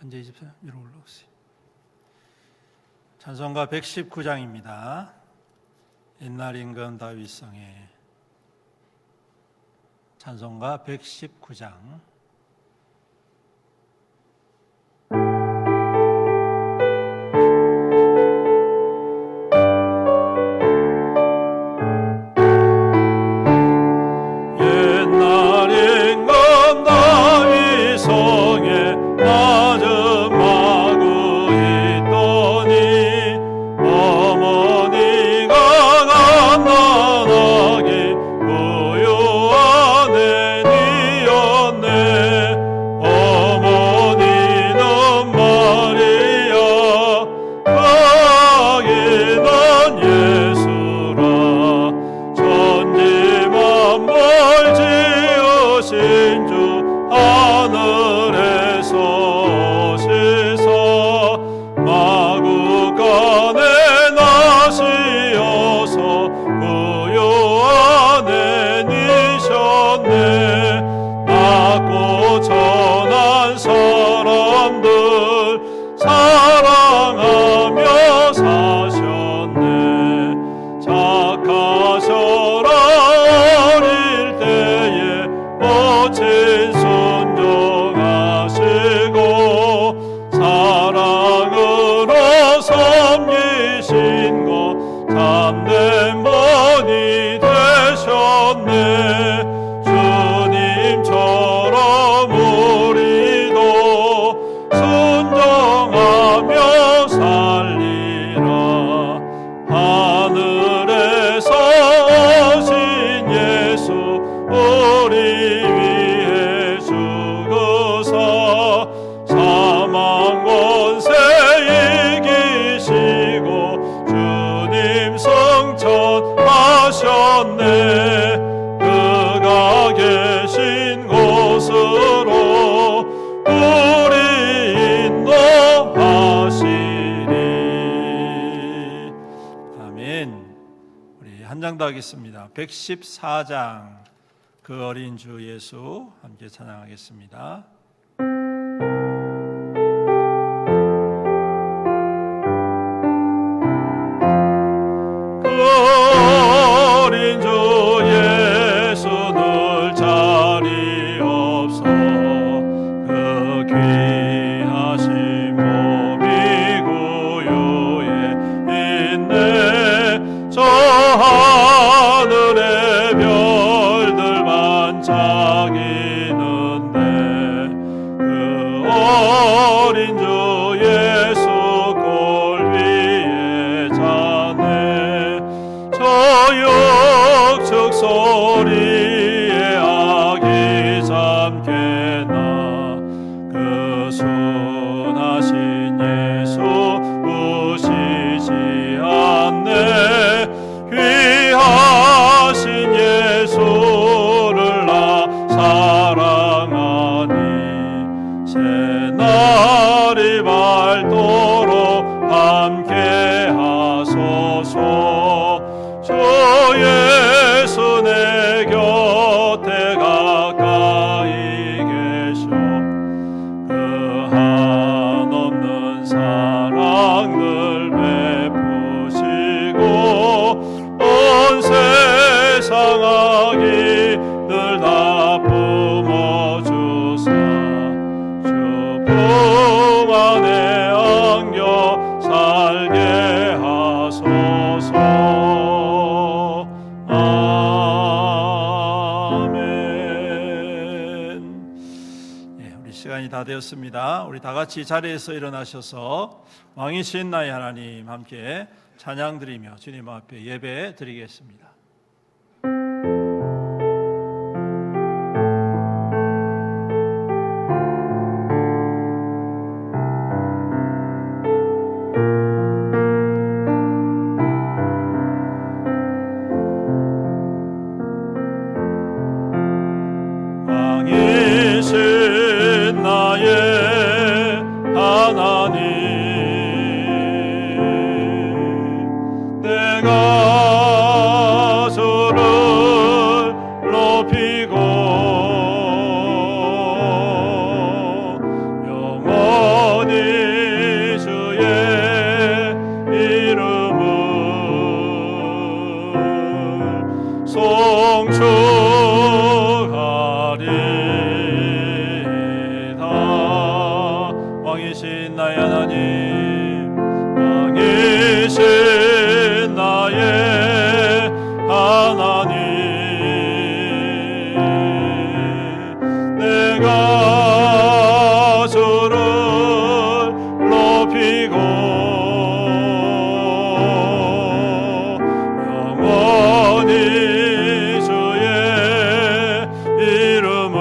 앉아 계십시오. 위로 올라오세요. 찬송가 119장입니다. 옛날 임금 다윗성의 찬송가 119장. 그가 계신 곳으로 우리 인도하시리. 아멘. 우리 한 장 더 하겠습니다. 114장 그 어린 주 예수 함께 찬양하겠습니다. 소리에 아기 잠게나 그 순하신 예수 우시지 않네. 귀하신 예수를 나 사랑하니 새날이 밝도록 함께 하소서. 주 예수 내 곁에 가까이 계셔 그 한없는 사랑 늘 베푸시고 온 세상 악이 늘 다 품어주사 주 품 안에 안겨 살게 하소서. 시간이 다 되었습니다. 우리 다 같이 자리에서 일어나셔서 왕이신 나의 하나님 함께 찬양 드리며 주님 앞에 예배 드리겠습니다. 왕이신 나의 하나님 내가 왕이신 나의 하나님, 왕이신 나의 하나님, 내가 주를 높이고 영원히 주의 이름을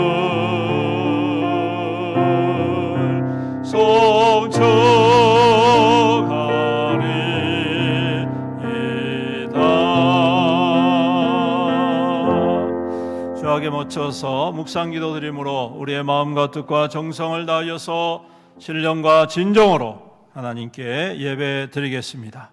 송축하리이다. 주하게 묻혀서 묵상기도 드림으로 우리의 마음과 뜻과 정성을 다하여서 신령과 진정으로 하나님께 예배 드리겠습니다.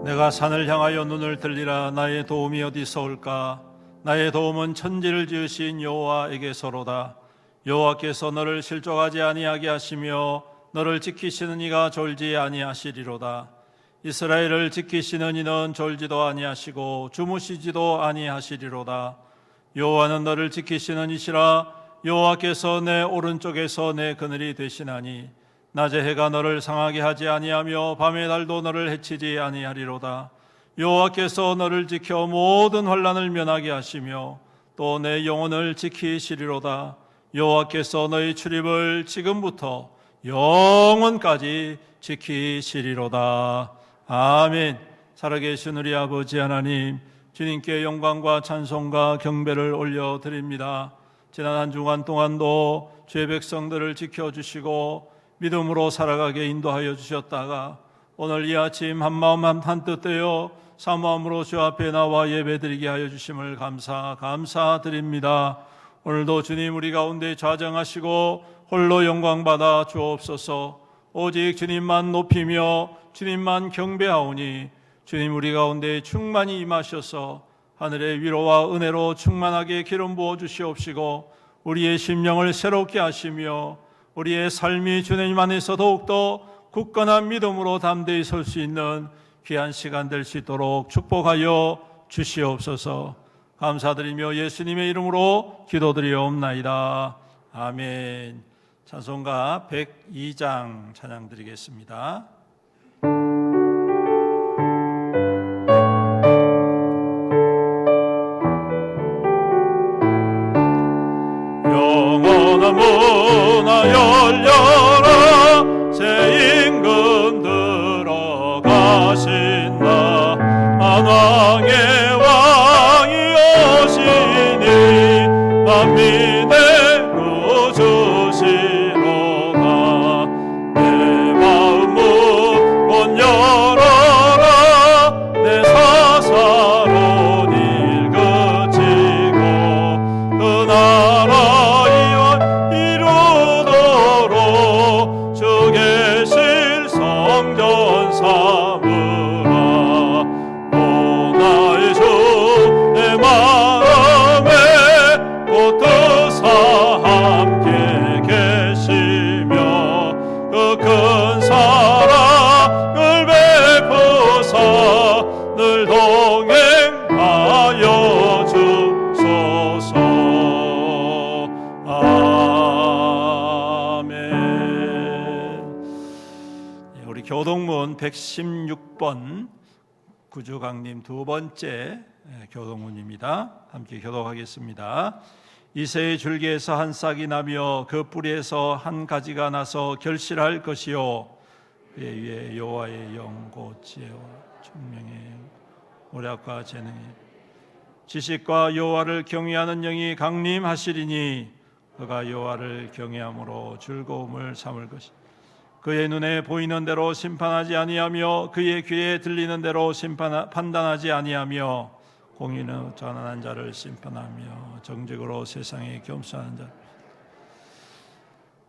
내가 산을 향하여 눈을 들리라. 나의 도움이 어디서 올까? 나의 도움은 천지를 지으신 여호와에게서로다. 여호와께서 너를 실족하지 아니하게 하시며 너를 지키시는 이가 졸지 아니하시리로다. 이스라엘을 지키시는 이는 졸지도 아니하시고 주무시지도 아니하시리로다. 여호와는 너를 지키시는 이시라. 여호와께서 내 오른쪽에서 내 그늘이 되시나니 낮에 해가 너를 상하게 하지 아니하며 밤의 달도 너를 해치지 아니하리로다. 여호와께서 너를 지켜 모든 환난을 면하게 하시며 또 내 영혼을 지키시리로다. 여호와께서 너희 출입을 지금부터 영원까지 지키시리로다. 아멘. 살아계신 우리 아버지 하나님, 주님께 영광과 찬송과 경배를 올려드립니다. 지난 한 주간 동안도 주의 백성들을 지켜주시고 믿음으로 살아가게 인도하여 주셨다가 오늘 이 아침 한마음 한뜻 되어 사모함으로 주 앞에 나와 예배드리게 하여 주심을 감사드립니다. 오늘도 주님 우리 가운데 좌정하시고 홀로 영광받아 주옵소서. 오직 주님만 높이며 주님만 경배하오니 주님 우리 가운데 충만히 임하셔서 하늘의 위로와 은혜로 충만하게 기름 부어 주시옵시고 우리의 심령을 새롭게 하시며 우리의 삶이 주님 안에서 더욱더 굳건한 믿음으로 담대히 설 수 있는 귀한 시간 될 수 있도록 축복하여 주시옵소서. 감사드리며 예수님의 이름으로 기도드리옵나이다. 아멘. 찬송가 102장 찬양 드리겠습니다. 영원한 문화 열려라. 새 임금 들어가신다. 만왕의 왕이 오시니 만민의 구주시로다. 내 마음 문 열어라. 내 사사로운 일 그치고 그 나라 이루도록 주 계실 성전 삼으라. 오 나의 주 내 마음에 꽃드사 함께 계시며 그 큰 사랑을 베푸사 늘 동행하여 주소서. 우리 교동문 116번 구주강림 두 번째 교동문입니다. 함께 교독하겠습니다. 이새의 줄기에서 한 싹이 나며 그 뿌리에서 한 가지가 나서 결실할 것이요 그의 위에 여호와의 영 곧 지혜와 총명의 오략과 재능의 지식과 여호와를 경외하는 영이 강림하시리니 그가 여호와를 경외함으로 즐거움을 삼을 것이다. 그의 눈에 보이는 대로 심판하지 아니하며 그의 귀에 들리는 대로 판단하지 아니하며 공의는 전환한 자를 심판하며 정직으로 세상에 겸손한 자.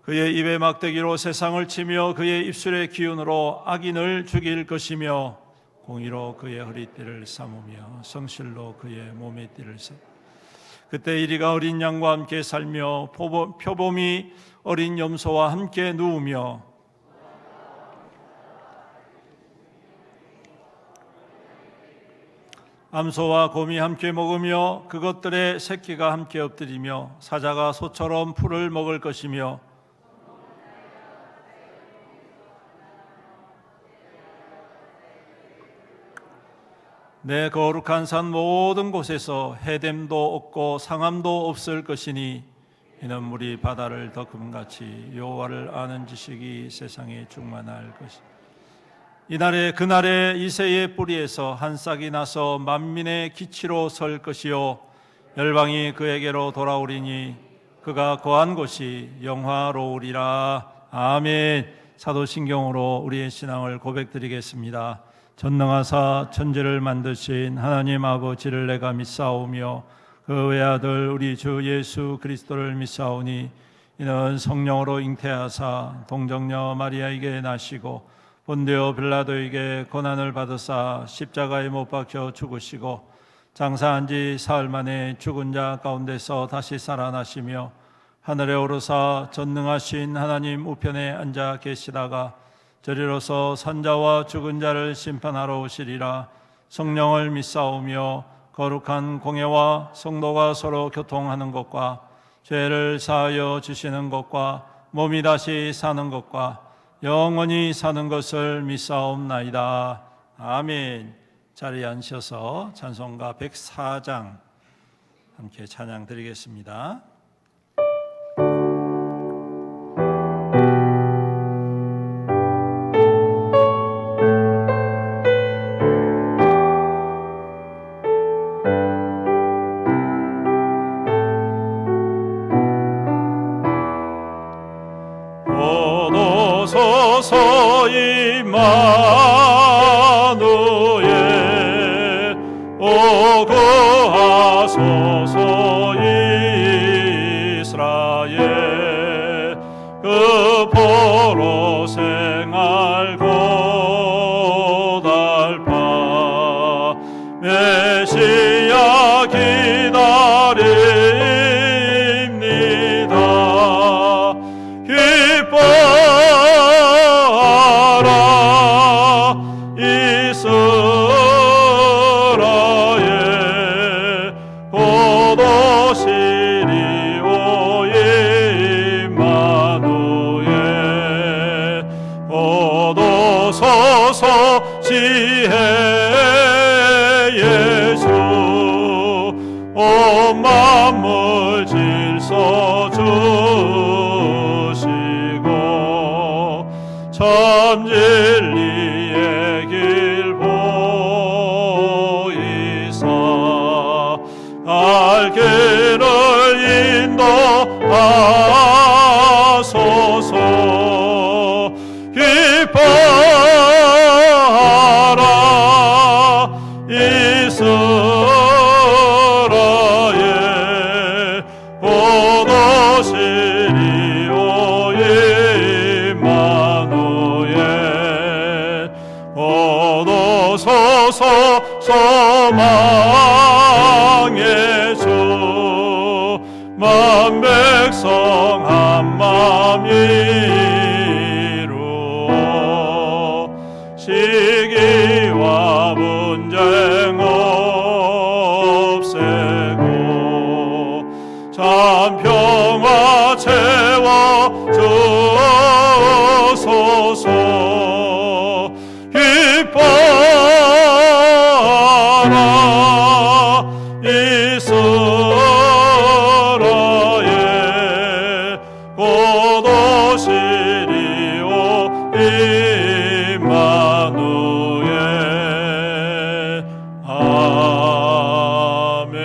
그의 입의 막대기로 세상을 치며 그의 입술의 기운으로 악인을 죽일 것이며 공의로 그의 허리띠를 삼으며 성실로 그의 몸의 띠를 삼. 그때 이리가 어린 양과 함께 살며 표범이 어린 염소와 함께 누우며 암소와 곰이 함께 먹으며 그것들의 새끼가 함께 엎드리며 사자가 소처럼 풀을 먹을 것이며 내 거룩한 산 모든 곳에서 해됨도 없고 상함도 없을 것이니 이는 물이 바다를 더 금같이 여호와를 아는 지식이 세상에 충만할 것이다. 이날에 그날에 이새의 뿌리에서 한 싹이 나서 만민의 기치로 설 것이요 열방이 그에게로 돌아오리니 그가 거한 곳이 영화로우리라. 아멘. 사도신경으로 우리의 신앙을 고백드리겠습니다. 전능하사 천지를 만드신 하나님 아버지를 내가 믿사오며 그 외아들 우리 주 예수 그리스도를 믿사오니 이는 성령으로 잉태하사 동정녀 마리아에게 나시고 본디오 빌라도에게 고난을 받으사 십자가에 못 박혀 죽으시고 장사한 지 사흘 만에 죽은 자 가운데서 다시 살아나시며 하늘에 오르사 전능하신 하나님 우편에 앉아 계시다가 저리로서 산자와 죽은 자를 심판하러 오시리라. 성령을 믿사오며 거룩한 공예와 성도가 서로 교통하는 것과 죄를 사하여 주시는 것과 몸이 다시 사는 것과 영원히 사는 것을 믿사옵나이다. 아멘. 자리에 앉으셔서 찬송가 104장 함께 찬양 드리겠습니다. 오소서 임마누엘 오구하소서 이스라엘 그 포로 생활 고달파 메시아 기다립니다. 기뻐하라 이스라엘 곧 오시리 오 임마누엘 곧 오소서 지혜의 주 온 만물 질서 주시고 참 진리의 길 보이사 알 길을 인도하소서. 기뻐하라 이스라엘 곧 오시리 오 임마누엘 곧 오소서 소망의 주 만 백성 한 마음 이루어 시기와 분쟁 없애고 참 평화 채워 주소서. 기뻐하라 이스라엘 곧 오시리 오 임마누엘. 아멘.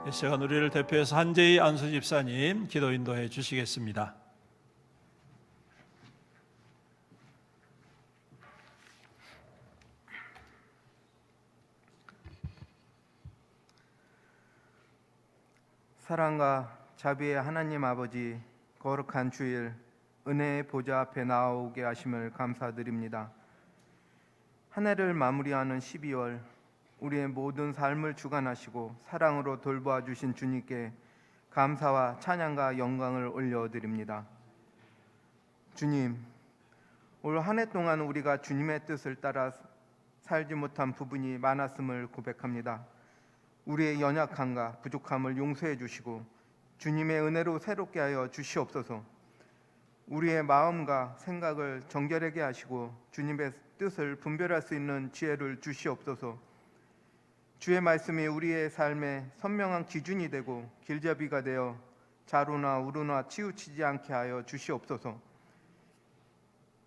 이 시간 우리를 대표해서 한재희 안수 집사님 기도 인도해 주시겠습니다. 사랑과 자비의 하나님 아버지, 거룩한 주일 은혜의 보좌 앞에 나오게 하심을 감사드립니다. 한 해를 마무리하는 12월, 우리의 모든 삶을 주관하시고 사랑으로 돌보아 주신 주님께 감사와 찬양과 영광을 올려드립니다. 주님, 올 한 해 동안 우리가 주님의 뜻을 따라 살지 못한 부분이 많았음을 고백합니다. 우리의 연약함과 부족함을 용서해 주시고 주님의 은혜로 새롭게 하여 주시옵소서. 우리의 마음과 생각을 정결하게 하시고 주님의 뜻을 분별할 수 있는 지혜를 주시옵소서. 주의 말씀이 우리의 삶에 선명한 기준이 되고 길잡이가 되어 좌로나 우로나 치우치지 않게 하여 주시옵소서.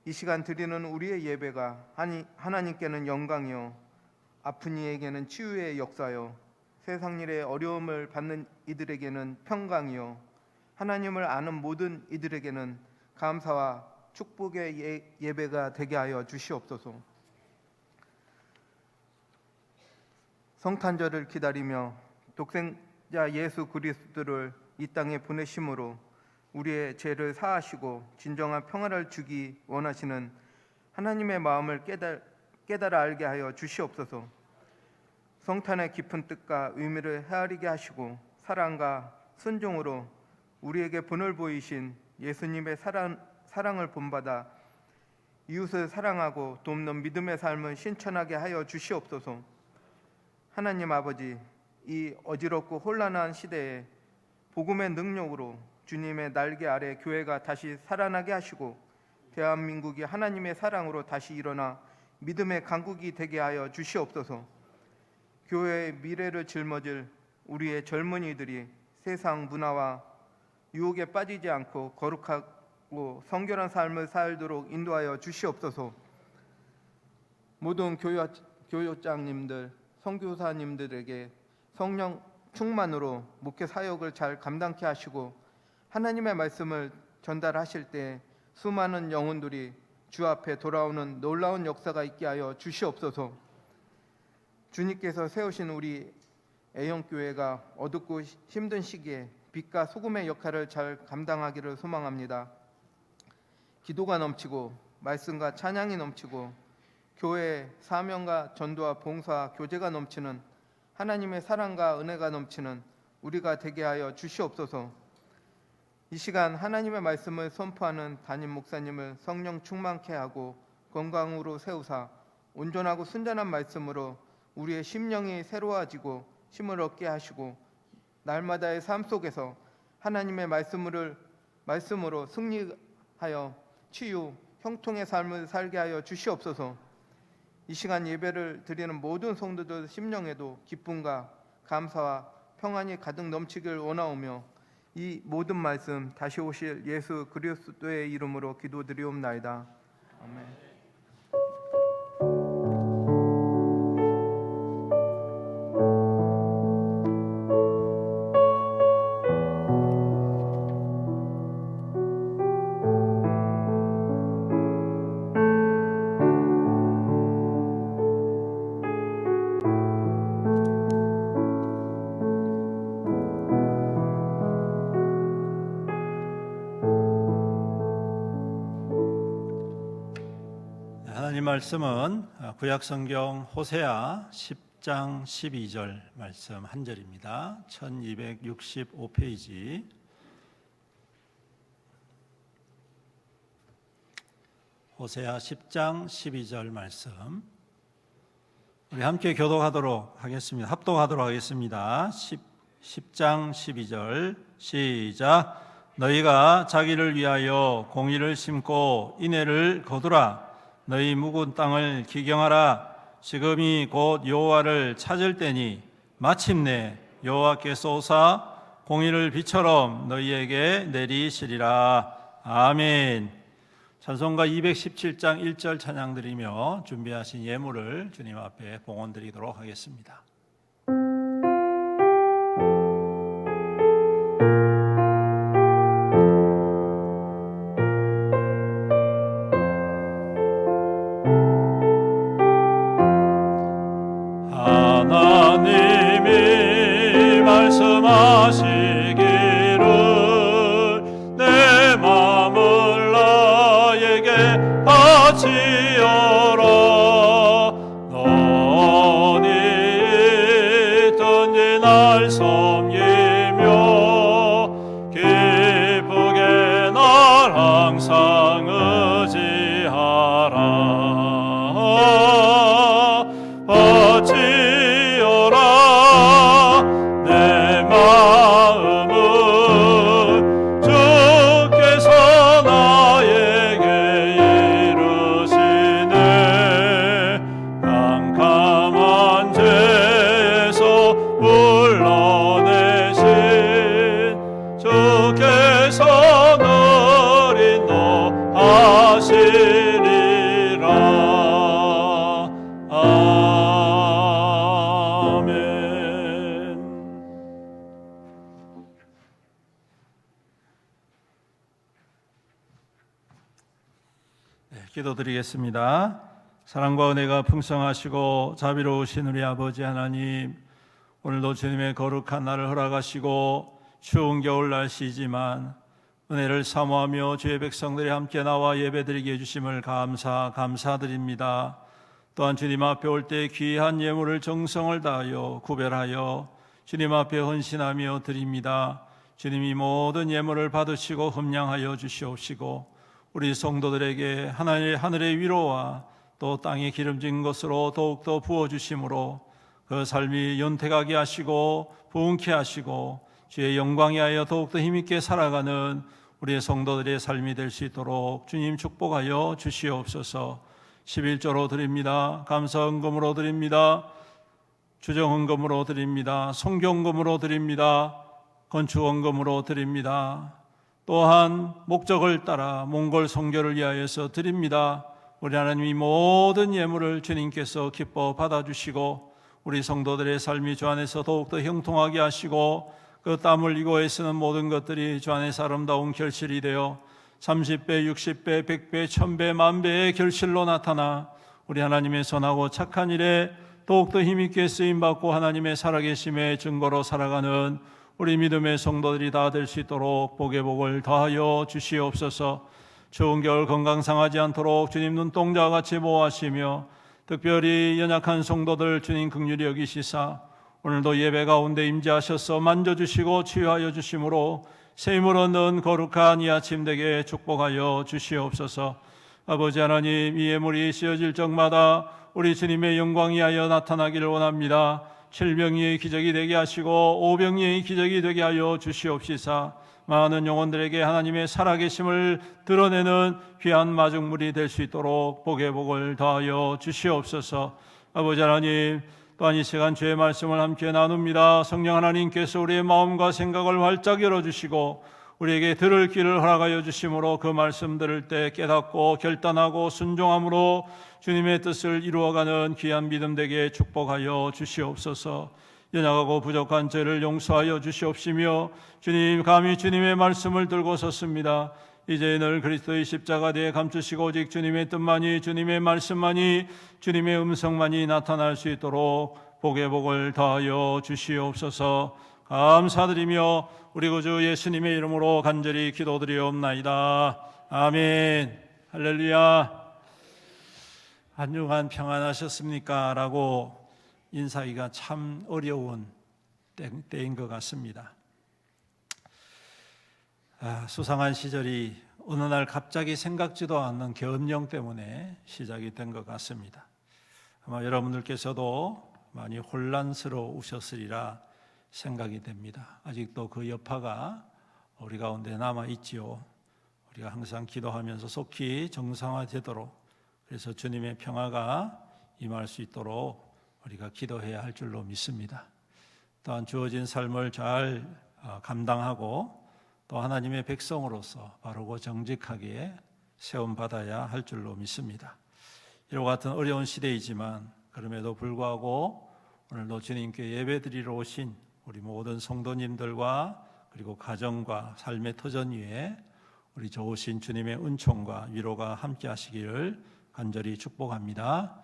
이 시간 드리는 우리의 예배가 하나님께는 영광이요 아픈 이에게는 치유의 역사요 세상 일에 어려움을 받는 이들에게는 평강이요 하나님을 아는 모든 이들에게는 감사와 축복의 예배가 되게 하여 주시옵소서. 성탄절을 기다리며 독생자 예수 그리스도를 이 땅에 보내심으로 우리의 죄를 사하시고 진정한 평화를 주기 원하시는 하나님의 마음을 깨달아 알게 하여 주시옵소서. 성탄의 깊은 뜻과 의미를 헤아리게 하시고 사랑과 순종으로 우리에게 본을 보이신 예수님의 사랑을 본받아 이웃을 사랑하고 돕는 믿음의 삶을 실천하게 하여 주시옵소서. 하나님 아버지, 이 어지럽고 혼란한 시대에 복음의 능력으로 주님의 날개 아래 교회가 다시 살아나게 하시고 대한민국이 하나님의 사랑으로 다시 일어나 믿음의 강국이 되게 하여 주시옵소서. 교회의 미래를 짊어질 우리의 젊은이들이 세상 문화와 유혹에 빠지지 않고 거룩하고 성결한 삶을 살도록 인도하여 주시옵소서. 모든 교육장님들, 선교사님들에게 성령 충만으로 목회 사역을 잘 감당케 하시고 하나님의 말씀을 전달하실 때 수많은 영혼들이 주 앞에 돌아오는 놀라운 역사가 있게 하여 주시옵소서. 주님께서 세우신 우리 애영교회가 어둡고 힘든 시기에 빛과 소금의 역할을 잘 감당하기를 소망합니다. 기도가 넘치고 말씀과 찬양이 넘치고 교회의 사명과 전도와 봉사와 교제가 넘치는 하나님의 사랑과 은혜가 넘치는 우리가 되게 하여 주시옵소서. 이 시간 하나님의 말씀을 선포하는 담임 목사님을 성령 충만케 하고 건강으로 세우사 온전하고 순전한 말씀으로 우리의 심령이 새로워지고 힘을 얻게 하시고 날마다의 삶 속에서 하나님의 말씀으로 승리하여 치유, 형통의 삶을 살게 하여 주시옵소서. 이 시간 예배를 드리는 모든 성도들 심령에도 기쁨과 감사와 평안이 가득 넘치길 원하오며 이 모든 말씀 다시 오실 예수 그리스도의 이름으로 기도드리옵나이다. 아멘. 하나님 말씀은 구약성경 호세아 10장 12절 말씀 한 절입니다. 1265페이지 호세아 10장 12절 말씀 우리 함께 교독하도록 하겠습니다. 합독하도록 하겠습니다. 10장 12절 시작. 너희가 자기를 위하여 공의를 심고 인애를 거두라. 너희 묵은 땅을 기경하라. 지금이 곧 여호와를 찾을 때니 마침내 여호와께서 오사 공의를 비처럼 너희에게 내리시리라. 아멘. 찬송가 217장 1절 찬양 드리며 준비하신 예물을 주님 앞에 봉헌 드리도록 하겠습니다. 하나님이 말씀하시기 날 섬기며 기쁘게 날 항상 의지하라. 바치어라 내 마음은 주께서 나에게 이르시네. 캄캄한 죄에서 불러내신 주께서 늘 인도하시리라. 아멘. 네, 기도드리겠습니다. 사랑과 은혜가 풍성하시고 자비로우신 우리 아버지 하나님, 오늘도 주님의 거룩한 날을 허락하시고 추운 겨울 날씨지만 은혜를 사모하며 주의 백성들이 함께 나와 예배드리게 해주심을 감사드립니다. 또한 주님 앞에 올 때 귀한 예물을 정성을 다하여 구별하여 주님 앞에 헌신하며 드립니다. 주님이 모든 예물을 받으시고 흠량하여 주시옵시고 우리 성도들에게 하늘의 위로와 또 땅에 기름진 것으로 더욱더 부어주심으로 그 삶이 연택하게 하시고 부흥케 하시고 주의 영광에 하여 더욱더 힘있게 살아가는 우리의 성도들의 삶이 될 수 있도록 주님 축복하여 주시옵소서. 11조로 드립니다. 감사헌금으로 드립니다. 주정헌금으로 드립니다. 성경금으로 드립니다. 건축헌금으로 드립니다. 또한 목적을 따라 몽골 선교를 위하여서 드립니다. 우리 하나님이 모든 예물을 주님께서 기뻐 받아주시고 우리 성도들의 삶이 주 안에서 더욱더 형통하게 하시고 그 땀 흘리고 애쓰는 모든 것들이 주 안에서 아름다운 결실이 되어 30배, 60배, 100배, 1000배, 10,000배의 결실로 나타나 우리 하나님의 선하고 착한 일에 더욱더 힘있게 쓰임받고 하나님의 살아계심의 증거로 살아가는 우리 믿음의 성도들이 다 될 수 있도록 복의 복을 더하여 주시옵소서. 추운 겨울 건강 상하지 않도록 주님 눈동자와 같이 보호하시며 특별히 연약한 성도들 주님 긍휼히 여기시사 오늘도 예배 가운데 임재하셔서 만져주시고 치유하여 주심으로 새 힘을 얻는 거룩한 이 아침 되게 축복하여 주시옵소서. 아버지 하나님, 이 예물이 씌어질 적마다 우리 주님의 영광이 하여 나타나기를 원합니다. 7병이의 기적이 되게 하시고 5병이의 기적이 되게 하여 주시옵시사 많은 영혼들에게 하나님의 살아계심을 드러내는 귀한 마중물이 될 수 있도록 복의 복을 더하여 주시옵소서. 아버지 하나님, 또한 이 시간 주의 말씀을 함께 나눕니다. 성령 하나님께서 우리의 마음과 생각을 활짝 열어주시고 우리에게 들을 귀를 허락하여 주심으로 그 말씀 들을 때 깨닫고 결단하고 순종함으로 주님의 뜻을 이루어가는 귀한 믿음 되게 축복하여 주시옵소서. 연약하고 부족한 죄를 용서하여 주시옵시며 주님, 감히 주님의 말씀을 들고 섰습니다. 이제 늘 그리스도의 십자가대에 감추시고 오직 주님의 뜻만이, 주님의 말씀만이, 주님의 음성만이 나타날 수 있도록 복의 복을 더하여 주시옵소서. 감사드리며 우리 구주 예수님의 이름으로 간절히 기도드리옵나이다. 아멘. 할렐루야. 한 주간 평안하셨습니까? 라고 인사하기가 참 어려운 때인 것 같습니다. 수상한 시절이 어느 날 갑자기 생각지도 않는 계엄령 때문에 시작이 된 것 같습니다. 아마 여러분들께서도 많이 혼란스러우셨으리라 생각이 됩니다. 아직도 그 여파가 우리 가운데 남아있지요. 우리가 항상 기도하면서 속히 정상화되도록, 그래서 주님의 평화가 임할 수 있도록 우리가 기도해야 할 줄로 믿습니다. 또한 주어진 삶을 잘 감당하고 또 하나님의 백성으로서 바르고 정직하게 세움받아야 할 줄로 믿습니다. 이와 같은 어려운 시대이지만 그럼에도 불구하고 오늘도 주님께 예배드리러 오신 우리 모든 성도님들과 그리고 가정과 삶의 터전 위에 우리 좋으신 주님의 은총과 위로가 함께 하시기를 간절히 축복합니다.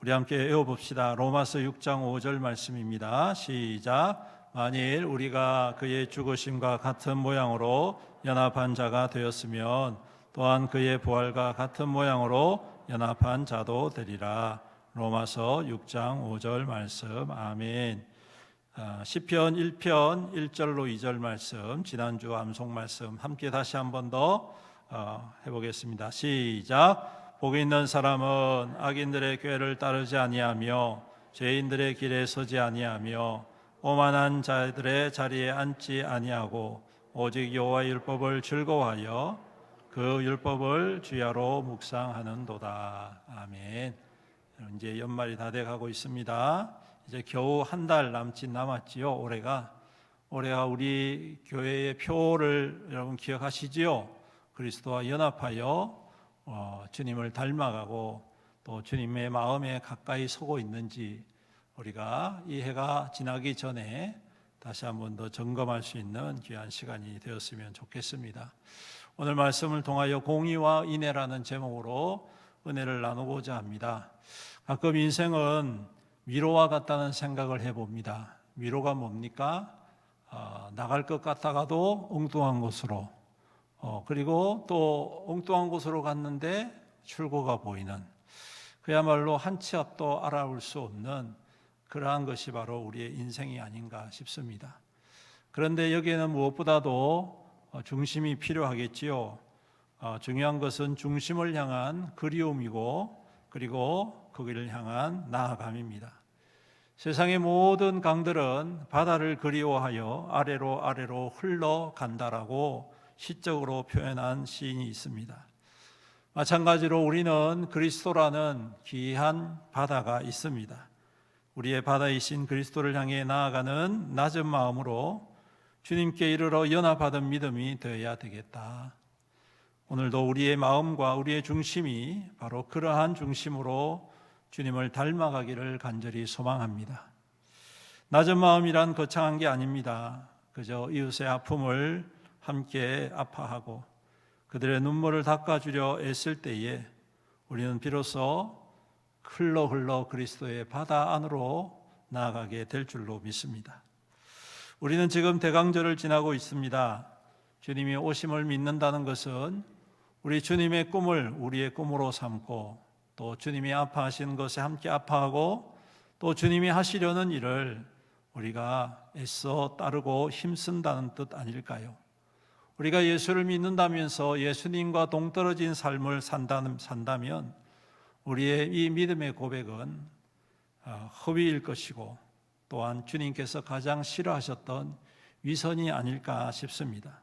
우리 함께 외워봅시다. 로마서 6장 5절 말씀입니다. 시작. 만일 우리가 그의 죽으심과 같은 모양으로 연합한 자가 되었으면 또한 그의 부활과 같은 모양으로 연합한 자도 되리라. 로마서 6장 5절 말씀. 아멘. 시편 1편 1절로 2절 말씀, 지난주 암송 말씀 함께 다시 한 번 더 해보겠습니다. 시작. 복이 있는 사람은 악인들의 꾀를 따르지 아니하며 죄인들의 길에 서지 아니하며 오만한 자들의 자리에 앉지 아니하고 오직 여호와의 율법을 즐거워하여 그 율법을 주야로 묵상하는도다. 아멘. 이제 연말이 다 돼가고 있습니다. 이제 겨우 한 달 남았지요. 올해가 우리 교회의 표를 여러분 기억하시지요? 그리스도와 연합하여 주님을 닮아가고 또 주님의 마음에 가까이 서고 있는지 우리가 이 해가 지나기 전에 다시 한 번 더 점검할 수 있는 귀한 시간이 되었으면 좋겠습니다. 오늘 말씀을 통하여 공의와 인애라는 제목으로 은혜를 나누고자 합니다. 가끔 인생은 위로와 같다는 생각을 해봅니다. 위로가 뭡니까? 나갈 것 같다가도 엉뚱한 곳으로, 그리고 또 엉뚱한 곳으로 갔는데 출구가 보이는, 그야말로 한 치 앞도 알아볼 수 없는 그러한 것이 바로 우리의 인생이 아닌가 싶습니다. 그런데 여기에는 무엇보다도 중심이 필요하겠지요. 중요한 것은 중심을 향한 그리움이고, 그리고 거기를 향한 나아감입니다. 세상의 모든 강들은 바다를 그리워하여 아래로 흘러간다라고 시적으로 표현한 시인이 있습니다. 마찬가지로 우리는 그리스도라는 귀한 바다가 있습니다. 우리의 바다이신 그리스도를 향해 나아가는 낮은 마음으로 주님께 이르러 연합하던 믿음이 되어야 되겠다. 오늘도 우리의 마음과 우리의 중심이 바로 그러한 중심으로 주님을 닮아가기를 간절히 소망합니다. 낮은 마음이란 거창한 게 아닙니다. 그저 이웃의 아픔을 함께 아파하고 그들의 눈물을 닦아주려 애쓸 때에 우리는 비로소 흘러 그리스도의 바다 안으로 나아가게 될 줄로 믿습니다. 우리는 지금 대강절을 지나고 있습니다. 주님이 오심을 믿는다는 것은 우리 주님의 꿈을 우리의 꿈으로 삼고 또 주님이 아파하시는 것에 함께 아파하고 또 주님이 하시려는 일을 우리가 애써 따르고 힘쓴다는 뜻 아닐까요? 우리가 예수를 믿는다면서 예수님과 동떨어진 삶을 산다면 우리의 이 믿음의 고백은 허위일 것이고 또한 주님께서 가장 싫어하셨던 위선이 아닐까 싶습니다.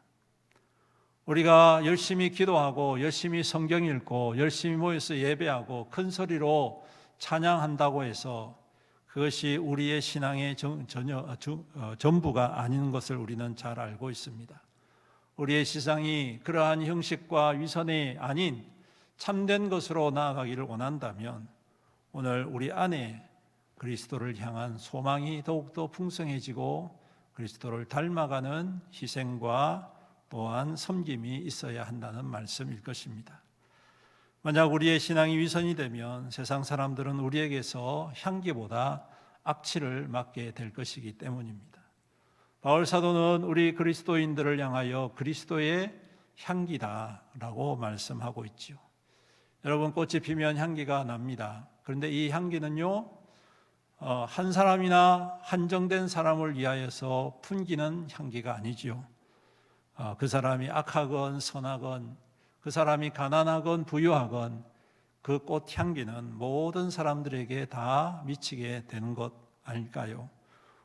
우리가 열심히 기도하고 열심히 성경 읽고 열심히 모여서 예배하고 큰 소리로 찬양한다고 해서 그것이 우리의 신앙의 전부가 아닌 것을 우리는 잘 알고 있습니다. 우리의 시상이 그러한 형식과 위선이 아닌 참된 것으로 나아가기를 원한다면 오늘 우리 안에 그리스도를 향한 소망이 더욱더 풍성해지고 그리스도를 닮아가는 희생과 또한 섬김이 있어야 한다는 말씀일 것입니다. 만약 우리의 신앙이 위선이 되면 세상 사람들은 우리에게서 향기보다 악취를 맡게 될 것이기 때문입니다. 바울 사도는 우리 그리스도인들을 향하여 그리스도의 향기다라고 말씀하고 있죠. 여러분, 꽃이 피면 향기가 납니다. 그런데 이 향기는요, 한 사람이나 한정된 사람을 위하여서 풍기는 향기가 아니지요. 그 사람이 악하건 선하건 그 사람이 가난하건 부유하건 그 꽃 향기는 모든 사람들에게 다 미치게 되는 것 아닐까요?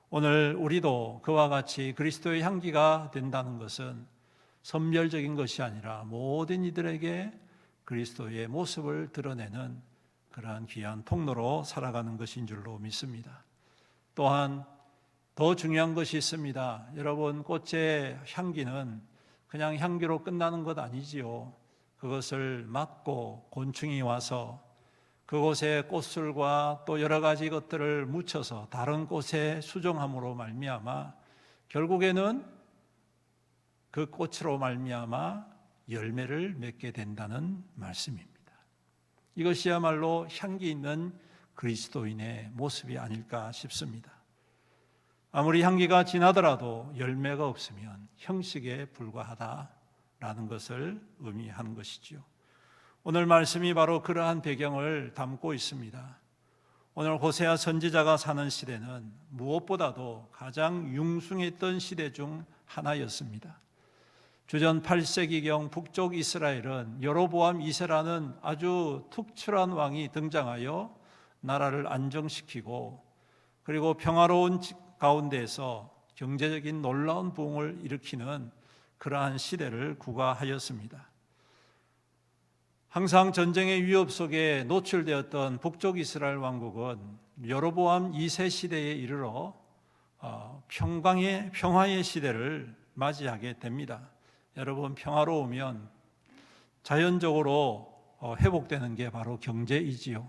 오늘 우리도 그와 같이 그리스도의 향기가 된다는 것은 선별적인 것이 아니라 모든 이들에게 그리스도의 모습을 드러내는 그러한 귀한 통로로 살아가는 것인 줄로 믿습니다. 또한 더 중요한 것이 있습니다. 여러분, 꽃의 향기는 그냥 향기로 끝나는 것 아니지요. 그것을 맡고 곤충이 와서 그곳에 꽃술과 또 여러 가지 것들을 묻혀서 다른 꽃에 수정함으로 말미암아 결국에는 그 꽃으로 말미암아 열매를 맺게 된다는 말씀입니다. 이것이야말로 향기 있는 그리스도인의 모습이 아닐까 싶습니다. 아무리 향기가 진하더라도 열매가 없으면 형식에 불과하다라는 것을 의미하는 것이지요. 오늘 말씀이 바로 그러한 배경을 담고 있습니다. 오늘 호세아 선지자가 사는 시대는 무엇보다도 가장 융숭했던 시대 중 하나였습니다. 주전 8세기경 북쪽 이스라엘은 여로보암 2세라는 아주 특출한 왕이 등장하여 나라를 안정시키고 그리고 평화로운 가운데에서 경제적인 놀라운 부흥을 일으키는 그러한 시대를 구가하였습니다. 항상 전쟁의 위협 속에 노출되었던 북쪽 이스라엘 왕국은 여로보암 2세 시대에 이르러 평화의 시대를 맞이하게 됩니다. 여러분, 평화로우면 자연적으로 회복되는 게 바로 경제이지요.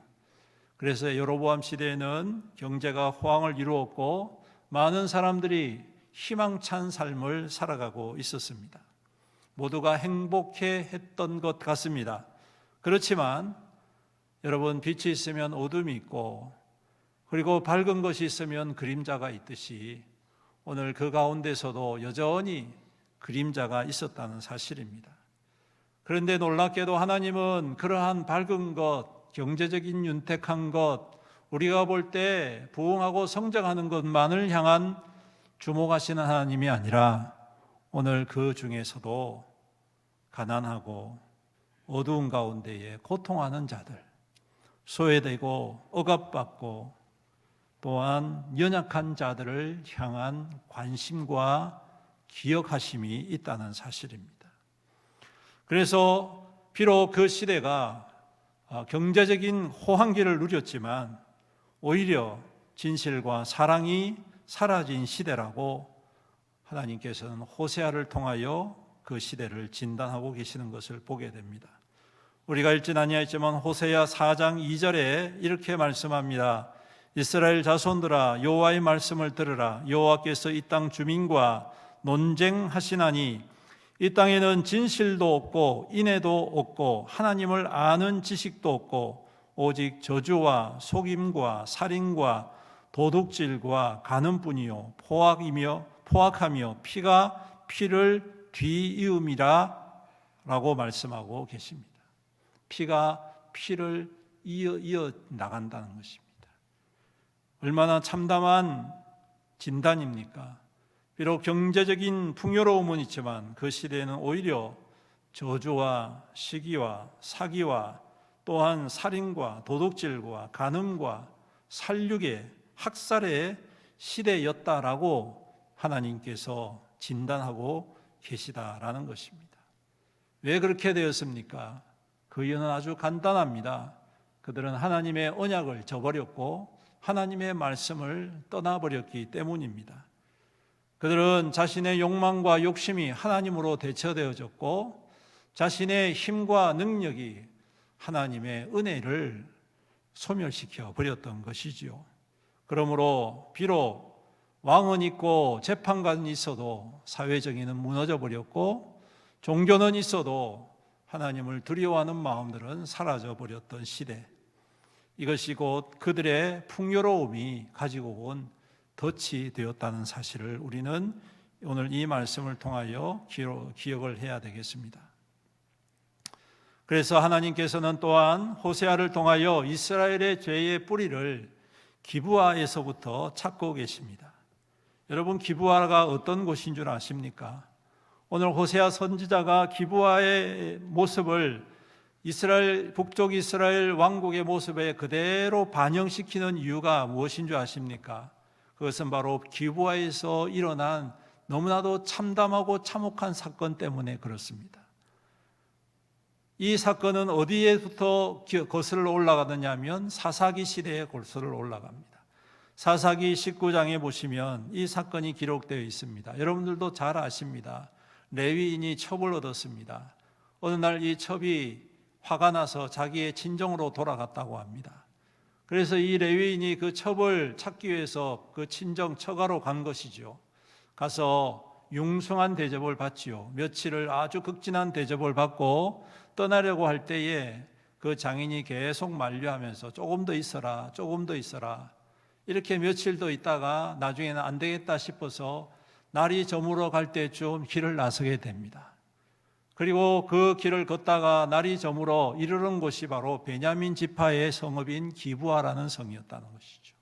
그래서 여로보암 시대에는 경제가 호황을 이루었고 많은 사람들이 희망찬 삶을 살아가고 있었습니다. 모두가 행복해했던 것 같습니다. 그렇지만 여러분, 빛이 있으면 어둠이 있고 그리고 밝은 것이 있으면 그림자가 있듯이 오늘 그 가운데서도 여전히 그림자가 있었다는 사실입니다. 그런데 놀랍게도 하나님은 그러한 밝은 것, 경제적인 윤택한 것, 우리가 볼 때 부흥하고 성장하는 것만을 향한 주목하시는 하나님이 아니라 오늘 그 중에서도 가난하고 어두운 가운데에 고통하는 자들, 소외되고 억압받고 또한 연약한 자들을 향한 관심과 기억하심이 있다는 사실입니다. 그래서 비록 그 시대가 경제적인 호황기를 누렸지만 오히려 진실과 사랑이 사라진 시대라고 하나님께서는 호세아를 통하여 그 시대를 진단하고 계시는 것을 보게 됩니다. 우리가 읽진 아니하였지만 호세아 4장 2절에 이렇게 말씀합니다. 이스라엘 자손들아, 여호와의 말씀을 들으라. 여호와께서 이 땅 주민과 논쟁하시나니 이 땅에는 진실도 없고 인애도 없고 하나님을 아는 지식도 없고 오직 저주와 속임과 살인과 도둑질과 간음뿐이요 포악하며 피가 피를 뒤이음이라 라고 말씀하고 계십니다. 피가 피를 이어 나간다는 것입니다. 얼마나 참담한 진단입니까? 비록 경제적인 풍요로움은 있지만 그 시대에는 오히려 저주와 시기와 사기와 또한 살인과 도둑질과 간음과 살육의 학살의 시대였다라고 하나님께서 진단하고 계시다라는 것입니다. 왜 그렇게 되었습니까? 그 이유는 아주 간단합니다. 그들은 하나님의 언약을 저버렸고 하나님의 말씀을 떠나버렸기 때문입니다. 그들은 자신의 욕망과 욕심이 하나님으로 대처되어졌고 자신의 힘과 능력이 하나님의 은혜를 소멸시켜 버렸던 것이지요. 그러므로 비록 왕은 있고 재판관이 있어도 사회정의는 무너져 버렸고 종교는 있어도 하나님을 두려워하는 마음들은 사라져 버렸던 시대. 이것이 곧 그들의 풍요로움이 가지고 온 덫이 되었다는 사실을 우리는 오늘 이 말씀을 통하여 기억을 해야 되겠습니다. 그래서 하나님께서는 또한 호세아를 통하여 이스라엘의 죄의 뿌리를 기브아에서부터 찾고 계십니다. 여러분, 기브아가 어떤 곳인 줄 아십니까? 오늘 호세아 선지자가 기브아의 모습을 북쪽 이스라엘 왕국의 모습에 그대로 반영시키는 이유가 무엇인 줄 아십니까? 그것은 바로 기브아에서 일어난 너무나도 참담하고 참혹한 사건 때문에 그렇습니다. 이 사건은 어디에부터 거슬러 올라가느냐 하면 사사기 시대에 거슬러 올라갑니다. 사사기 19장에 보시면 이 사건이 기록되어 있습니다. 여러분들도 잘 아십니다. 레위인이 첩을 얻었습니다. 어느 날 이 첩이 화가 나서 자기의 친정으로 돌아갔다고 합니다. 그래서 이 레위인이 그 첩을 찾기 위해서 그 친정 처가로 간 것이죠. 가서 융숭한 대접을 받지요. 며칠을 아주 극진한 대접을 받고 떠나려고 할 때에 그 장인이 계속 만류하면서 조금 더 있어라, 조금 더 있어라. 이렇게 며칠 더 있다가 나중에는 안 되겠다 싶어서 날이 저물어 갈 때쯤 길을 나서게 됩니다. 그리고 그 길을 걷다가 날이 저물어 이르는 곳이 바로 베냐민 지파의 성읍인 기브아라는 성이었다는 것이죠.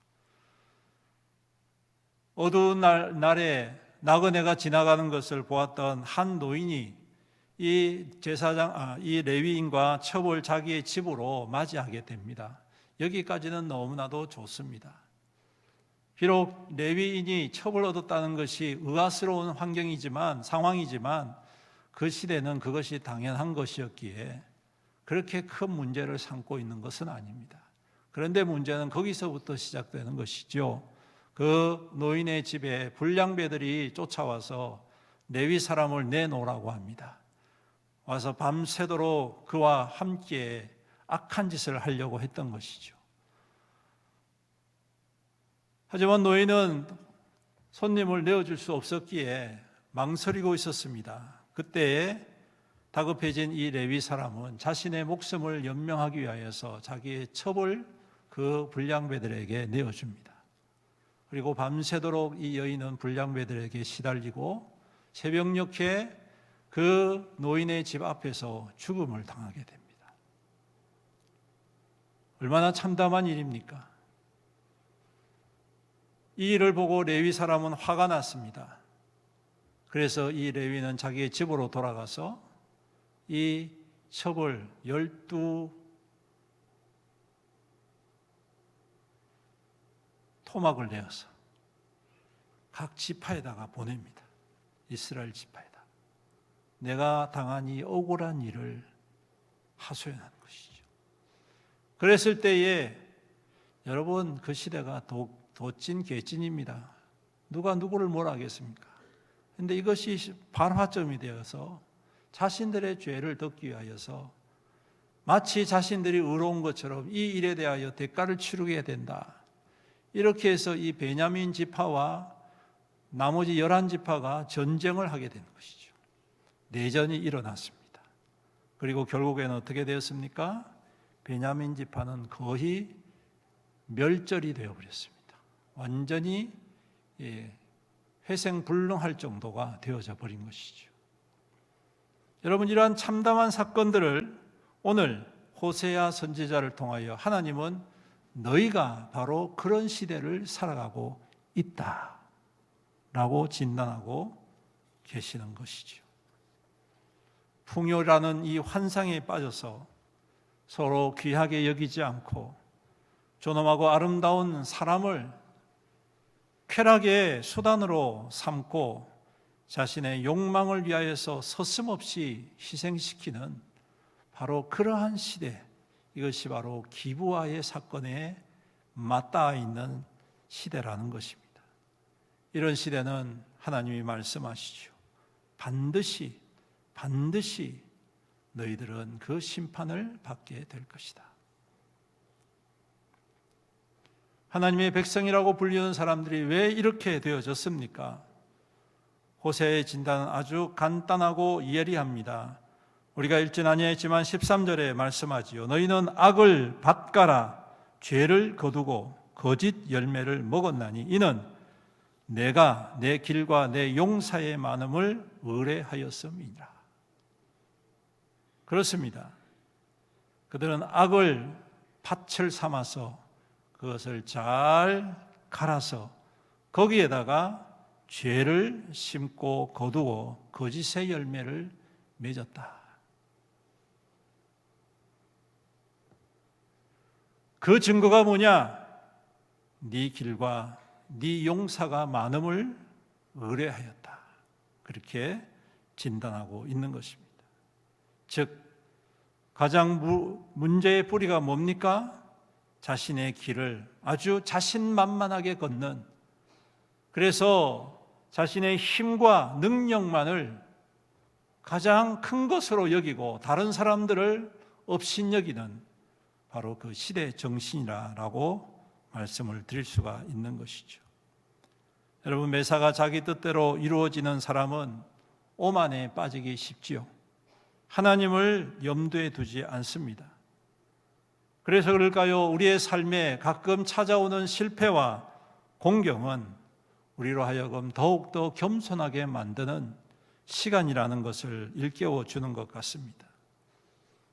어두운 날에 나그네가 지나가는 것을 보았던 한 노인이 이 레위인과 첩을 자기의 집으로 맞이하게 됩니다. 여기까지는 너무나도 좋습니다. 비록 레위인이 첩을 얻었다는 것이 의아스러운 상황이지만 그 시대는 그것이 당연한 것이었기에 그렇게 큰 문제를 삼고 있는 것은 아닙니다. 그런데 문제는 거기서부터 시작되는 것이죠. 그 노인의 집에 불량배들이 쫓아와서 레위 사람을 내놓으라고 합니다. 와서 밤새도록 그와 함께 악한 짓을 하려고 했던 것이죠. 하지만 노인은 손님을 내어줄 수 없었기에 망설이고 있었습니다. 그때에 다급해진 이 레위 사람은 자신의 목숨을 연명하기 위하여서 자기의 첩을 그 불량배들에게 내어줍니다. 그리고 밤새도록 이 여인은 불량배들에게 시달리고 새벽녘에 그 노인의 집 앞에서 죽음을 당하게 됩니다. 얼마나 참담한 일입니까? 이 일을 보고 레위 사람은 화가 났습니다. 그래서 이 레위는 자기의 집으로 돌아가서 이 첩을 12 토막을 내어서 각 지파에다가 보냅니다. 이스라엘 지파에다. 내가 당한 이 억울한 일을 하소연하는 것이죠. 그랬을 때에 여러분, 그 시대가 도찐 개찐입니다. 누가 누구를 뭐라 하겠습니까? 그런데 이것이 반화점이 되어서 자신들의 죄를 덮기 위하여서 마치 자신들이 의로운 것처럼 이 일에 대하여 대가를 치르게 된다. 이렇게 해서 이 베냐민 지파와 나머지 11지파가 전쟁을 하게 되는 것이죠. 내전이 일어났습니다. 그리고 결국에는 어떻게 되었습니까? 베냐민 지파는 거의 멸절이 되어버렸습니다. 완전히 회생불능할 정도가 되어져 버린 것이죠. 여러분, 이러한 참담한 사건들을 오늘 호세아 선지자를 통하여 하나님은 너희가 바로 그런 시대를 살아가고 있다라고 진단하고 계시는 것이죠. 풍요라는 이 환상에 빠져서 서로 귀하게 여기지 않고 존엄하고 아름다운 사람을 쾌락의 수단으로 삼고 자신의 욕망을 위하여서 서슴없이 희생시키는 바로 그러한 시대, 이것이 바로 기브아의 사건에 맞닿아 있는 시대라는 것입니다. 이런 시대는 하나님이 말씀하시죠. 반드시 너희들은 그 심판을 받게 될 것이다. 하나님의 백성이라고 불리는 사람들이 왜 이렇게 되어졌습니까? 호세아의 진단은 아주 간단하고 예리합니다. 우리가 읽진 아니했지만 13절에 말씀하지요. 너희는 악을 밭가라 죄를 거두고 거짓 열매를 먹었나니 이는 내가 내 길과 내 용사의 많음을 의뢰하였음이니라. 그렇습니다. 그들은 악을 밭을 삼아서 그것을 잘 갈아서 거기에다가 죄를 심고 거두고 거짓의 열매를 맺었다. 그 증거가 뭐냐? 네 길과 네 용사가 많음을 의뢰하였다. 그렇게 진단하고 있는 것입니다. 즉 가장 문제의 뿌리가 뭡니까? 자신의 길을 아주 자신만만하게 걷는, 그래서 자신의 힘과 능력만을 가장 큰 것으로 여기고 다른 사람들을 업신여기는 바로 그 시대의 정신이라고 말씀을 드릴 수가 있는 것이죠. 여러분, 매사가 자기 뜻대로 이루어지는 사람은 오만에 빠지기 쉽지요. 하나님을 염두에 두지 않습니다. 그래서 그럴까요? 우리의 삶에 가끔 찾아오는 실패와 공경은 우리로 하여금 더욱더 겸손하게 만드는 시간이라는 것을 일깨워 주는 것 같습니다.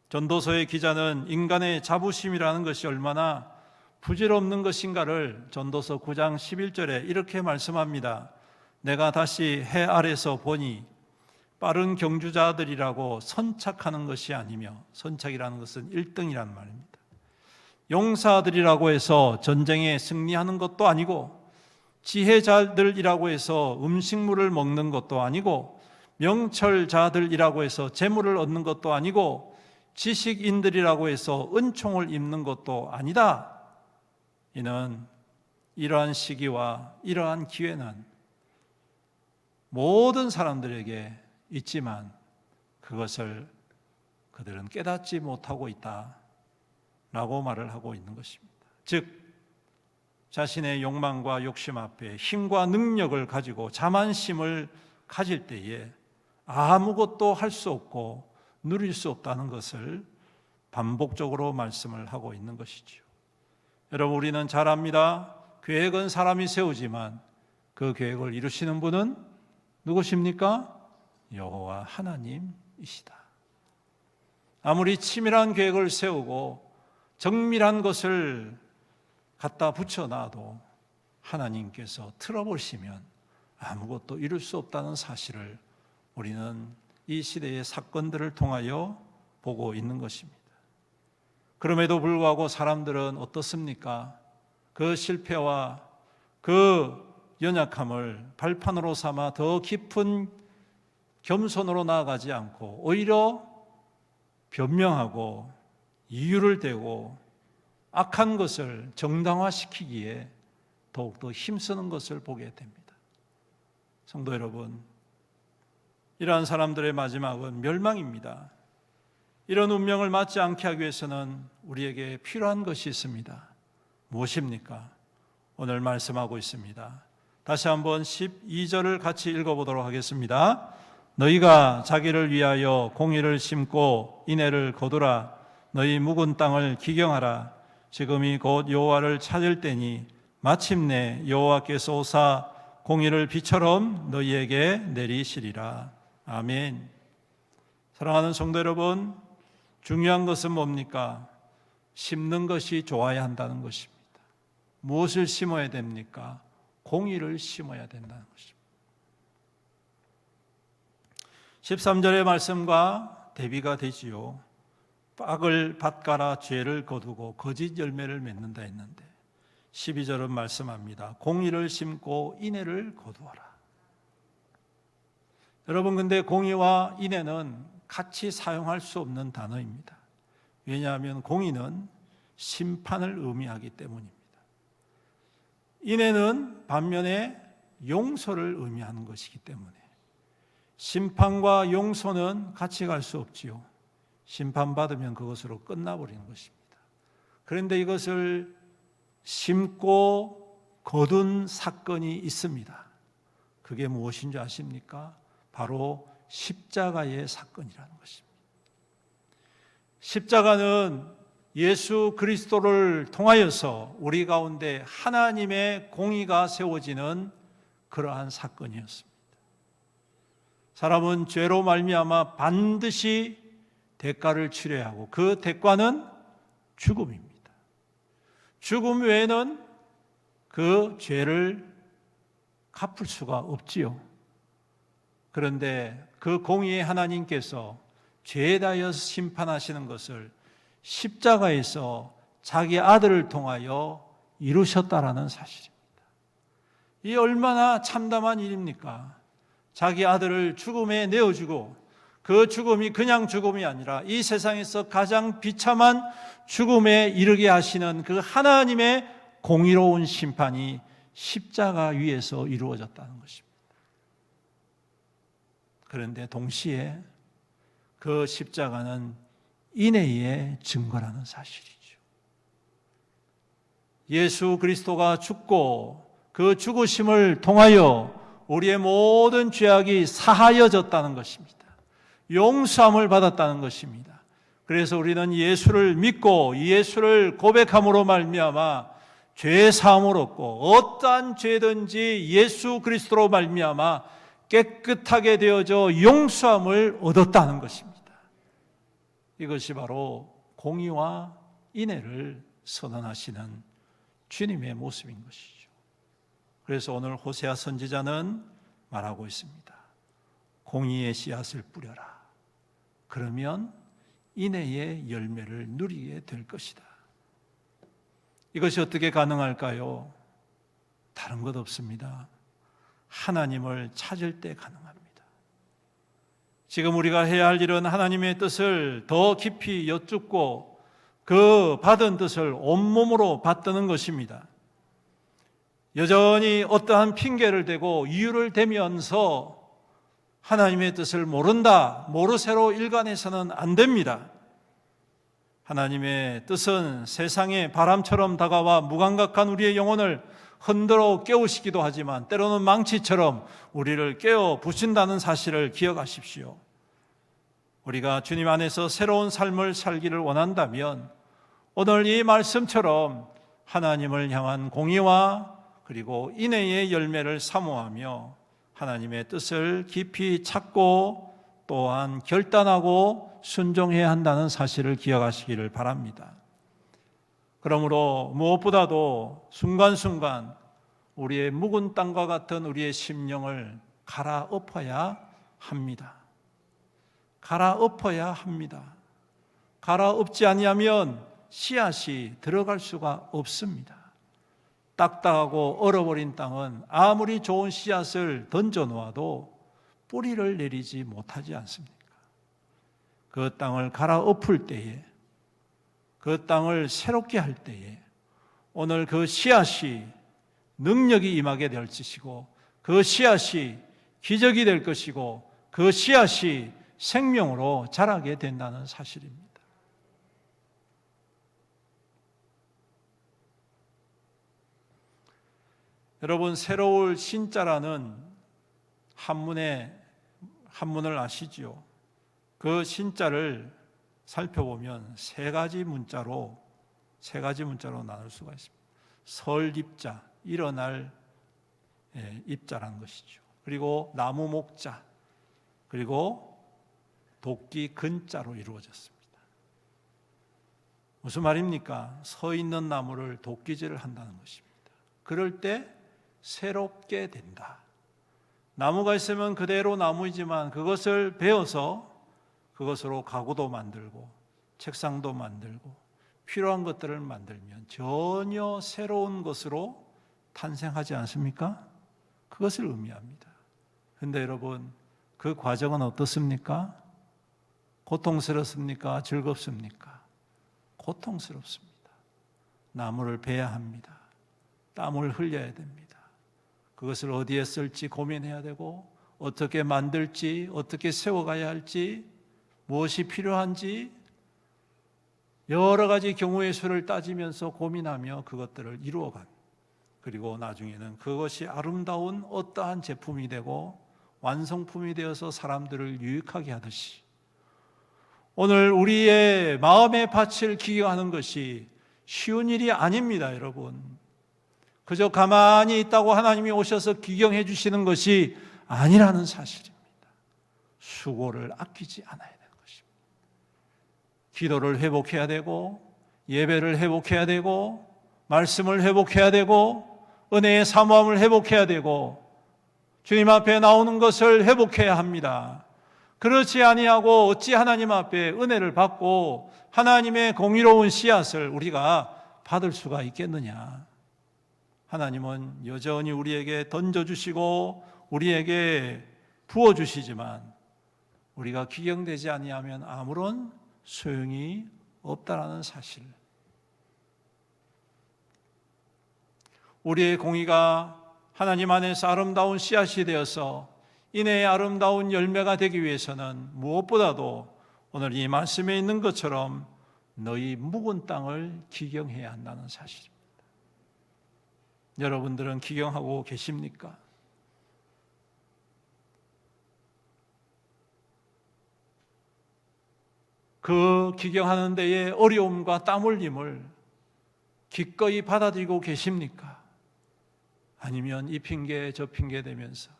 전도서의 기자는 인간의 자부심이라는 것이 얼마나 부질없는 것인가를 전도서 9장 11절에 이렇게 말씀합니다. 내가 다시 해 아래서 보니 빠른 경주자들이라고 선착하는 것이 아니며, 선착이라는 것은 1등이라는 말입니다. 용사들이라고 해서 전쟁에 승리하는 것도 아니고, 지혜자들이라고 해서 음식물을 먹는 것도 아니고, 명철자들이라고 해서 재물을 얻는 것도 아니고, 지식인들이라고 해서 은총을 입는 것도 아니다. 이는 이러한 시기와 이러한 기회는 모든 사람들에게 있지만 그것을 그들은 깨닫지 못하고 있다 라고 말을 하고 있는 것입니다. 즉, 자신의 욕망과 욕심 앞에 힘과 능력을 가지고 자만심을 가질 때에 아무것도 할 수 없고 누릴 수 없다는 것을 반복적으로 말씀을 하고 있는 것이지요. 여러분, 우리는 잘 압니다. 계획은 사람이 세우지만 그 계획을 이루시는 분은 누구십니까? 여호와 하나님이시다. 아무리 치밀한 계획을 세우고 정밀한 것을 갖다 붙여놔도 하나님께서 틀어보시면 아무것도 이룰 수 없다는 사실을 우리는 이 시대의 사건들을 통하여 보고 있는 것입니다. 그럼에도 불구하고 사람들은 어떻습니까? 그 실패와 그 연약함을 발판으로 삼아 더 깊은 겸손으로 나아가지 않고 오히려 변명하고 이유를 대고 악한 것을 정당화시키기에 더욱더 힘쓰는 것을 보게 됩니다. 성도 여러분, 이러한 사람들의 마지막은 멸망입니다. 이런 운명을 맞지 않게 하기 위해서는 우리에게 필요한 것이 있습니다. 무엇입니까? 오늘 말씀하고 있습니다. 다시 한번 12절을 같이 읽어보도록 하겠습니다. 너희가 자기를 위하여 공의를 심고 인애를 거두라. 너희 묵은 땅을 기경하라. 지금이 곧 여호와를 찾을 때니 마침내 여호와께서 오사 공의를 비처럼 너희에게 내리시리라. 아멘. 사랑하는 성도 여러분, 중요한 것은 뭡니까? 심는 것이 좋아야 한다는 것입니다. 무엇을 심어야 됩니까? 공의를 심어야 된다는 것입니다. 13절의 말씀과 대비가 되지요. 빡을 밭가라 죄를 거두고 거짓 열매를 맺는다 했는데 12절은 말씀합니다. 공의를 심고 인애를 거두어라. 여러분, 근데 공의와 인애는 같이 사용할 수 없는 단어입니다. 왜냐하면 공의는 심판을 의미하기 때문입니다. 인애는 반면에 용서를 의미하는 것이기 때문에 심판과 용서는 같이 갈 수 없지요. 심판받으면 그것으로 끝나버리는 것입니다. 그런데 이것을 심고 거둔 사건이 있습니다. 그게 무엇인 줄 아십니까? 바로 십자가의 사건이라는 것입니다. 십자가는 예수 그리스도를 통하여서 우리 가운데 하나님의 공의가 세워지는 그러한 사건이었습니다. 사람은 죄로 말미암아 반드시 대가를 치러야 하고 그 대가는 죽음입니다. 죽음 외에는 그 죄를 갚을 수가 없지요. 그런데 그 공의의 하나님께서 죄에 대하여 심판하시는 것을 십자가에서 자기 아들을 통하여 이루셨다라는 사실입니다. 이 얼마나 참담한 일입니까? 자기 아들을 죽음에 내어주고 그 죽음이 그냥 죽음이 아니라 이 세상에서 가장 비참한 죽음에 이르게 하시는 그 하나님의 공의로운 심판이 십자가 위에서 이루어졌다는 것입니다. 그런데 동시에 그 십자가는 인애의 증거라는 사실이죠. 예수 그리스도가 죽고 그 죽으심을 통하여 우리의 모든 죄악이 사하여졌다는 것입니다. 용서함을 받았다는 것입니다. 그래서 우리는 예수를 믿고 예수를 고백함으로 말미암아 죄 사함을 얻고 어떠한 죄든지 예수 그리스도로 말미암아 깨끗하게 되어져 용서함을 얻었다는 것입니다. 이것이 바로 공의와 인애를 선언하시는 주님의 모습인 것이죠. 그래서 오늘 호세아 선지자는 말하고 있습니다. 공의의 씨앗을 뿌려라. 그러면 인애의 열매를 누리게 될 것이다. 이것이 어떻게 가능할까요? 다른 것 없습니다. 하나님을 찾을 때 가능합니다. 지금 우리가 해야 할 일은 하나님의 뜻을 더 깊이 여쭙고 그 받은 뜻을 온몸으로 받드는 것입니다. 여전히 어떠한 핑계를 대고 이유를 대면서 하나님의 뜻을 모른다, 모르쇠로 일관해서는 안 됩니다. 하나님의 뜻은 세상의 바람처럼 다가와 무감각한 우리의 영혼을 흔들어 깨우시기도 하지만 때로는 망치처럼 우리를 깨어 부신다는 사실을 기억하십시오. 우리가 주님 안에서 새로운 삶을 살기를 원한다면 오늘 이 말씀처럼 하나님을 향한 공의와 그리고 인애의 열매를 사모하며 하나님의 뜻을 깊이 찾고 또한 결단하고 순종해야 한다는 사실을 기억하시기를 바랍니다. 그러므로 무엇보다도 순간순간 우리의 묵은 땅과 같은 우리의 심령을 갈아엎어야 합니다. 갈아엎어야 합니다. 갈아엎지 아니하면 씨앗이 들어갈 수가 없습니다. 딱딱하고 얼어버린 땅은 아무리 좋은 씨앗을 던져 놓아도 뿌리를 내리지 못하지 않습니까? 그 땅을 갈아엎을 때에, 그 땅을 새롭게 할 때에 오늘 그 씨앗이 능력이 임하게 될 것이고 그 씨앗이 기적이 될 것이고 그 씨앗이 생명으로 자라게 된다는 사실입니다. 여러분, 새로울 신자라는 한문을 아시지요? 그 신자를 살펴보면 세 가지 문자로 나눌 수가 있습니다. 설입자, 일어날 입자라는 것이죠. 그리고 나무 목자, 그리고 도끼 근자로 이루어졌습니다. 무슨 말입니까? 서 있는 나무를 도끼질을 한다는 것입니다. 그럴 때 새롭게 된다. 나무가 있으면 그대로 나무이지만 그것을 베어서 그것으로 가구도 만들고 책상도 만들고 필요한 것들을 만들면 전혀 새로운 것으로 탄생하지 않습니까? 그것을 의미합니다. 그런데 여러분, 그 과정은 어떻습니까? 고통스럽습니까? 즐겁습니까? 고통스럽습니다. 나무를 베야 합니다. 땀을 흘려야 됩니다. 그것을 어디에 쓸지 고민해야 되고 어떻게 만들지, 어떻게 세워가야 할지, 무엇이 필요한지 여러 가지 경우의 수를 따지면서 고민하며 그것들을 이루어간, 그리고 나중에는 그것이 아름다운 어떠한 제품이 되고 완성품이 되어서 사람들을 유익하게 하듯이 오늘 우리의 마음의 밭을 기경하는 것이 쉬운 일이 아닙니다, 여러분. 그저 가만히 있다고 하나님이 오셔서 기경해 주시는 것이 아니라는 사실입니다. 수고를 아끼지 않아야 되는 것입니다. 기도를 회복해야 되고 예배를 회복해야 되고 말씀을 회복해야 되고 은혜의 사모함을 회복해야 되고 주님 앞에 나오는 것을 회복해야 합니다. 그렇지 아니하고 어찌 하나님 앞에 은혜를 받고 하나님의 공의로운 씨앗을 우리가 받을 수가 있겠느냐. 하나님은 여전히 우리에게 던져주시고 우리에게 부어주시지만 우리가 기경되지 아니하면 아무런 소용이 없다라는 사실. 우리의 공의가 하나님 안에서 아름다운 씨앗이 되어서 인애의 아름다운 열매가 되기 위해서는 무엇보다도 오늘 이 말씀에 있는 것처럼 너희 묵은 땅을 기경해야 한다는 사실입니다. 여러분들은 기경하고 계십니까? 그 기경하는 데에 어려움과 땀 흘림을 기꺼이 받아들이고 계십니까? 아니면 이 핑계 저 핑계 대면서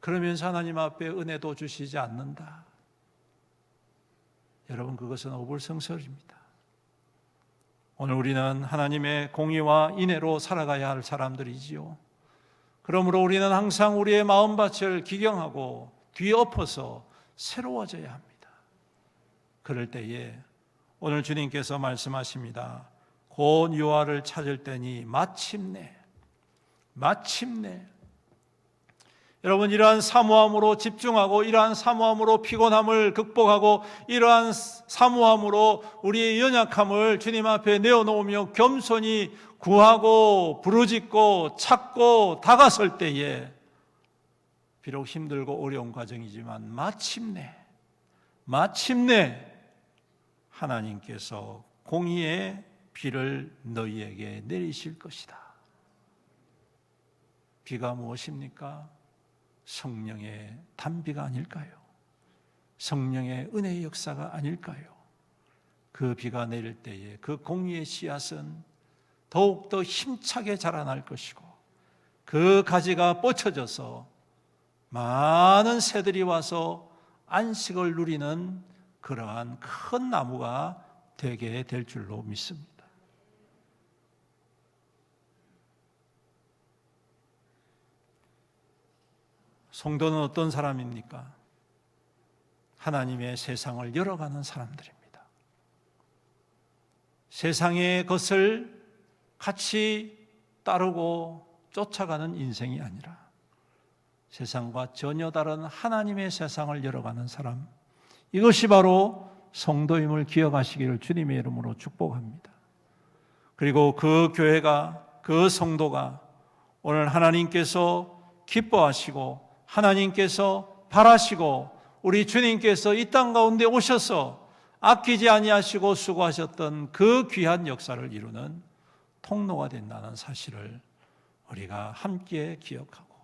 그러면서 하나님 앞에 은혜도 주시지 않는다. 여러분, 그것은 어불성설입니다. 오늘 우리는 하나님의 공의와 인애로 살아가야 할 사람들이지요. 그러므로 우리는 항상 우리의 마음밭을 기경하고 뒤엎어서 새로워져야 합니다. 그럴 때에 오늘 주님께서 말씀하십니다. 곧 여호와를 찾을 때니 마침내. 여러분, 이러한 사모함으로 집중하고 이러한 사모함으로 피곤함을 극복하고 이러한 사모함으로 우리의 연약함을 주님 앞에 내어놓으며 겸손히 구하고 부르짖고 찾고 다가설 때에 비록 힘들고 어려운 과정이지만 마침내 하나님께서 공의의 비를 너희에게 내리실 것이다. 비가 무엇입니까? 성령의 단비가 아닐까요? 성령의 은혜의 역사가 아닐까요? 그 비가 내릴 때에 그 공의의 씨앗은 더욱더 힘차게 자라날 것이고 그 가지가 뻗쳐져서 많은 새들이 와서 안식을 누리는 그러한 큰 나무가 되게 될 줄로 믿습니다. 성도는 어떤 사람입니까? 하나님의 세상을 열어가는 사람들입니다. 세상의 것을 같이 따르고 쫓아가는 인생이 아니라 세상과 전혀 다른 하나님의 세상을 열어가는 사람, 이것이 바로 성도임을 기억하시기를 주님의 이름으로 축복합니다. 그리고 그 교회가, 그 성도가 오늘 하나님께서 기뻐하시고 하나님께서 바라시고 우리 주님께서 이 땅 가운데 오셔서 아끼지 아니하시고 수고하셨던 그 귀한 역사를 이루는 통로가 된다는 사실을 우리가 함께 기억하고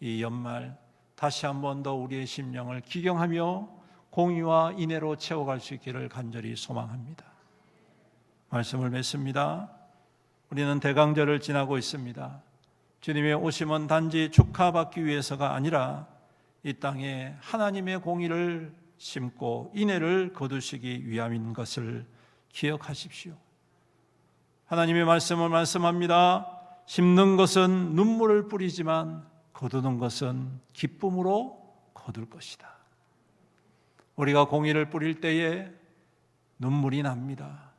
이 연말 다시 한 번 더 우리의 심령을 기경하며 공의와 인애로 채워갈 수 있기를 간절히 소망합니다. 말씀을 맺습니다. 우리는 대강절을 지나고 있습니다. 주님의 오심은 단지 축하받기 위해서가 아니라 이 땅에 하나님의 공의를 심고 인애를 거두시기 위함인 것을 기억하십시오. 하나님의 말씀을 말씀합니다. 심는 것은 눈물을 뿌리지만 거두는 것은 기쁨으로 거둘 것이다. 우리가 공의를 뿌릴 때에 눈물이 납니다.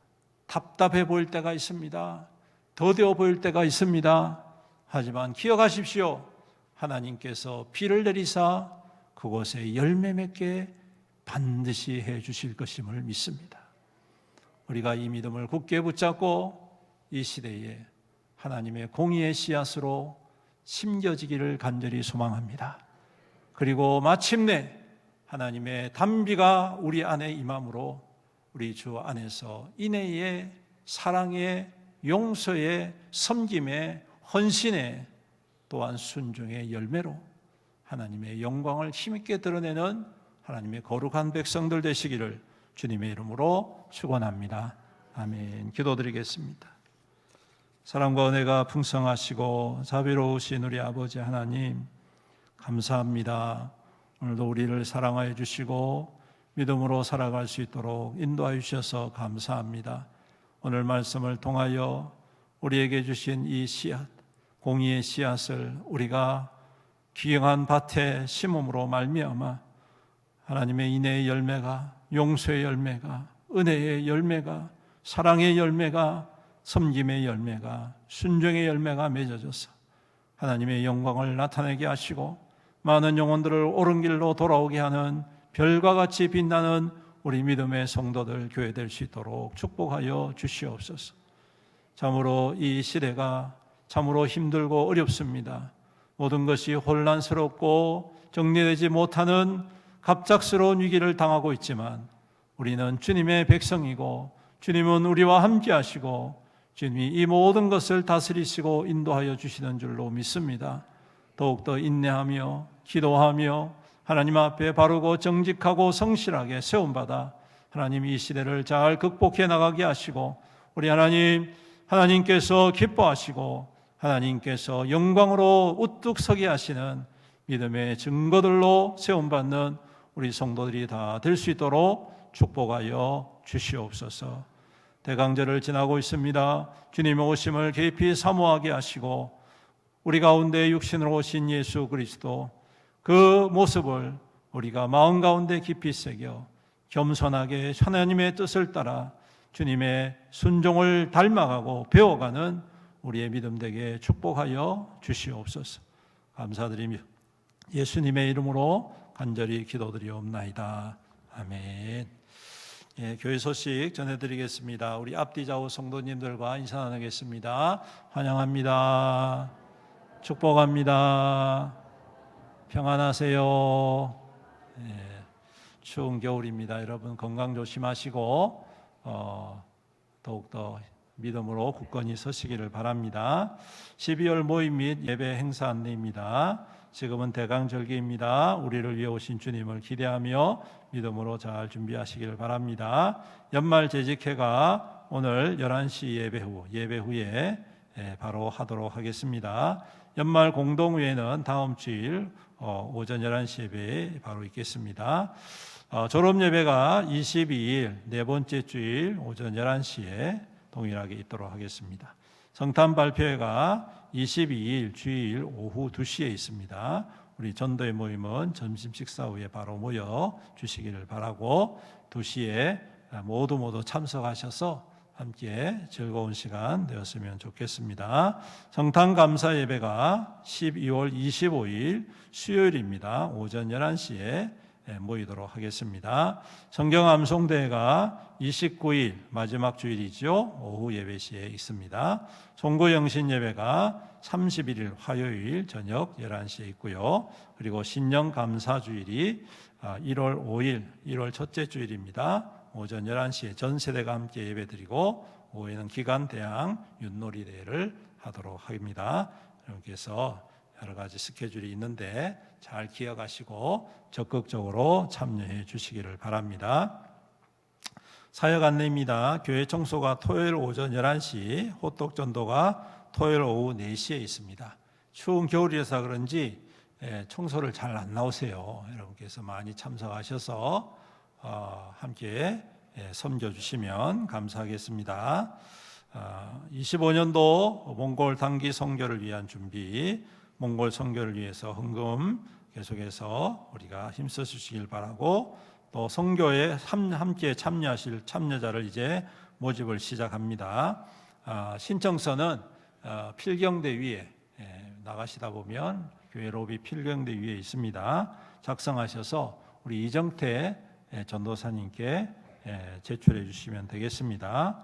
답답해 보일 때가 있습니다. 더뎌 보일 때가 있습니다. 하지만 기억하십시오. 하나님께서 비를 내리사 그곳에 열매 맺게 반드시 해 주실 것임을 믿습니다. 우리가 이 믿음을 굳게 붙잡고 이 시대에 하나님의 공의의 씨앗으로 심겨지기를 간절히 소망합니다. 그리고 마침내 하나님의 단비가 우리 안에 임함으로 우리 주 안에서 인애의, 사랑의, 용서의, 섬김의, 헌신의, 또한 순종의 열매로 하나님의 영광을 힘있게 드러내는 하나님의 거룩한 백성들 되시기를 주님의 이름으로 축원합니다. 아멘. 기도드리겠습니다. 사랑과 은혜가 풍성하시고 자비로우신 우리 아버지 하나님, 감사합니다. 오늘도 우리를 사랑하여 주시고 믿음으로 살아갈 수 있도록 인도하여 주셔서 감사합니다. 오늘 말씀을 통하여 우리에게 주신 이 씨앗, 공의의 씨앗을 우리가 귀영한 밭에 심음으로 말미암아 하나님의 인애의 열매가, 용서의 열매가, 은혜의 열매가, 사랑의 열매가, 섬김의 열매가, 순종의 열매가 맺어져서 하나님의 영광을 나타내게 하시고 많은 영혼들을 옳은 길로 돌아오게 하는 별과 같이 빛나는 우리 믿음의 성도들, 교회 될 수 있도록 축복하여 주시옵소서. 참으로 이 시대가 참으로 힘들고 어렵습니다. 모든 것이 혼란스럽고 정리되지 못하는 갑작스러운 위기를 당하고 있지만 우리는 주님의 백성이고 주님은 우리와 함께 하시고 주님이 이 모든 것을 다스리시고 인도하여 주시는 줄로 믿습니다. 더욱더 인내하며 기도하며 하나님 앞에 바르고 정직하고 성실하게 세움받아 하나님 이 시대를 잘 극복해 나가게 하시고 우리 하나님께서 기뻐하시고 하나님께서 영광으로 우뚝 서게 하시는 믿음의 증거들로 세움받는 우리 성도들이 다 될 수 있도록 축복하여 주시옵소서. 대강절을 지나고 있습니다. 주님의 오심을 깊이 사모하게 하시고 우리 가운데 육신으로 오신 예수 그리스도 그 모습을 우리가 마음 가운데 깊이 새겨 겸손하게 하나님의 뜻을 따라 주님의 순종을 닮아가고 배워가는 우리의 믿음 되게 축복하여 주시옵소서. 감사드리며 예수님의 이름으로 간절히 기도드리옵나이다. 아멘. 예, 교회 소식 전해드리겠습니다. 우리 앞뒤 좌우 성도님들과 인사 나누겠습니다. 환영합니다. 축복합니다. 평안하세요. 예, 추운 겨울입니다. 여러분 건강 조심하시고 더욱더 믿음으로 굳건히 서시기를 바랍니다. 12월 모임 및 예배 행사 안내입니다. 지금은 대강절기입니다. 우리를 위해 오신 주님을 기대하며 믿음으로 잘 준비하시기를 바랍니다. 연말 재직회가 오늘 11시 예배 후에 바로 하도록 하겠습니다. 연말 공동회는 다음 주일 오전 11시 예배에 바로 있겠습니다. 졸업 예배가 22일 네 번째 주일 오전 11시에 동일하게 있도록 하겠습니다. 성탄 발표회가 22일 주일 오후 2시에 있습니다. 우리 전도의 모임은 점심 식사 후에 바로 모여 주시기를 바라고 2시에 모두 참석하셔서 함께 즐거운 시간 되었으면 좋겠습니다. 성탄 감사 예배가 12월 25일 수요일입니다. 오전 11시에 모이도록 하겠습니다. 성경 암송대회가 29일 마지막 주일이죠. 오후 예배 시에 있습니다. 송구 영신 예배가 31일 화요일 저녁 11시에 있고요. 그리고 신령 감사 주일이 1월 5일 1월 첫째 주일입니다. 오전 11시에 전 세대가 함께 예배드리고 오후에는 기간 대항 윷놀이 대회를 하도록 합니다. 여러분께서 여러 가지 스케줄이 있는데 잘 기억하시고 적극적으로 참여해 주시기를 바랍니다. 사역 안내입니다. 교회 청소가 토요일 오전 11시, 호떡 전도가 토요일 오후 4시에 있습니다. 추운 겨울이라서 그런지 청소를 잘 안 나오세요. 여러분께서 많이 참석하셔서 함께 섬겨주시면 감사하겠습니다. 25년도 몽골 단기 선교를 위한 준비, 몽골 선교를 위해서 헌금 계속해서 우리가 힘써 주시길 바라고 또 선교에 함께 참여하실 참여자를 이제 모집을 시작합니다. 신청서는 필경대 위에 나가시다 보면 교회 로비 필경대 위에 있습니다. 작성하셔서 우리 이정태 전도사님께 제출해 주시면 되겠습니다.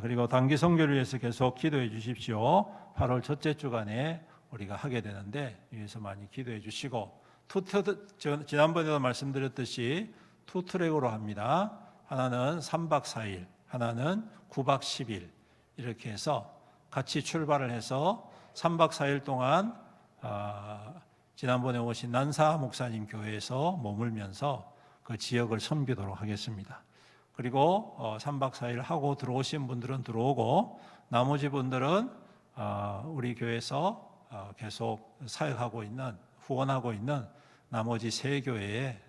그리고 단기 선교를 위해서 계속 기도해 주십시오. 8월 첫째 주간에 우리가 하게 되는데 위해서 많이 기도해 주시고 지난번에도 말씀드렸듯이 투 트랙으로 합니다. 하나는 3박 4일, 하나는 9박 10일 이렇게 해서 같이 출발을 해서 3박 4일 동안 지난번에 오신 난사 목사님 교회에서 머물면서 그 지역을 섬기도록 하겠습니다. 그리고 3박 4일 하고 들어오신 분들은 들어오고 나머지 분들은 우리 교회에서 계속 사역하고 있는 후원하고 있는 나머지 세 교회에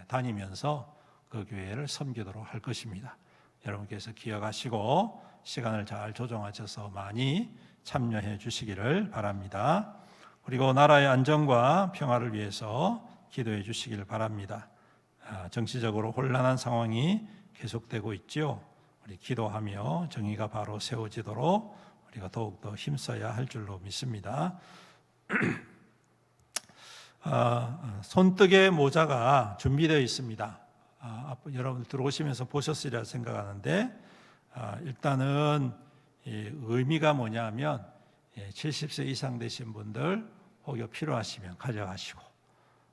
다니면서 그 교회를 섬기도록 할 것입니다. 여러분께서 기억하시고 시간을 잘 조정하셔서 많이 참여해 주시기를 바랍니다. 그리고 나라의 안정과 평화를 위해서 기도해 주시기를 바랍니다. 정치적으로 혼란한 상황이 계속되고 있죠. 우리 기도하며 정의가 바로 세워지도록 우리가 더욱더 힘써야 할 줄로 믿습니다. 손뜨개 모자가 준비되어 있습니다. 여러분들 들어오시면서 보셨으리라 생각하는데 일단은 의미가 뭐냐면 70세 이상 되신 분들 혹여 필요하시면 가져가시고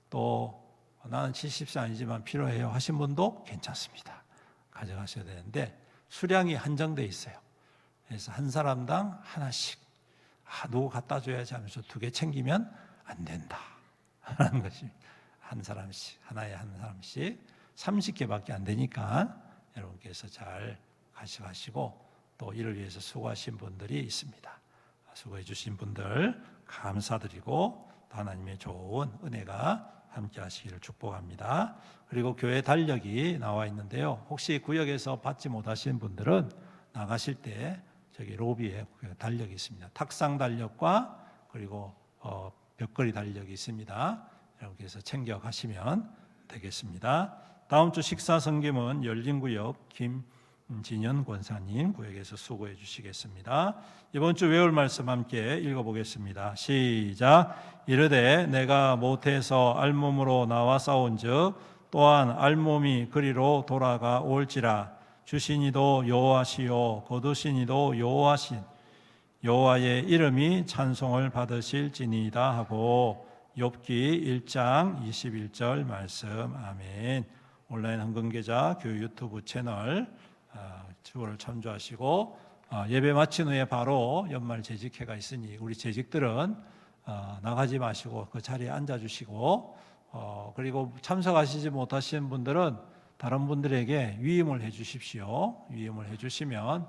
또 나는 70세 아니지만 필요해요 하신 분도 괜찮습니다. 가져가셔야 되는데 수량이 한정되어 있어요. 그래서 한 사람당 하나씩 누구 갖다 줘야지 하면서 2개 챙기면 안 된다 하는 것이 한 사람씩 하나에 한 사람씩 30개밖에 안 되니까 여러분께서 잘 가져가시고 또 이를 위해서 수고하신 분들이 있습니다. 수고해 주신 분들 감사드리고 하나님의 좋은 은혜가 함께 하시기를 축복합니다. 그리고 교회 달력이 나와 있는데요. 혹시 구역에서 받지 못하신 분들은 나가실 때 저기 로비에 달력이 있습니다. 탁상 달력과 그리고 벽걸이 달력이 있습니다. 여기서 챙겨 가시면 되겠습니다. 다음 주 식사 섬김은 열린구역 김진현 권사님 구역에서 수고해 주시겠습니다. 이번 주 외울 말씀 함께 읽어보겠습니다. 시작. 이르되 내가 모태에서 알몸으로 나와 싸운즉 또한 알몸이 그리로 돌아가 올지라. 주신 이도 여호와시요 거두신 이도 여호와신 여호와의 이름이 찬송을 받으실지니이다 하고 욥기 1장 21절 말씀. 아멘. 온라인 헌금계좌 교회 유튜브 채널 주보를 참조하시고 예배 마친 후에 바로 연말 재직회가 있으니 우리 재직들은 나가지 마시고 그 자리에 앉아주시고 그리고 참석하시지 못하시는 분들은 다른 분들에게 위임을 해 주십시오. 위임을 해 주시면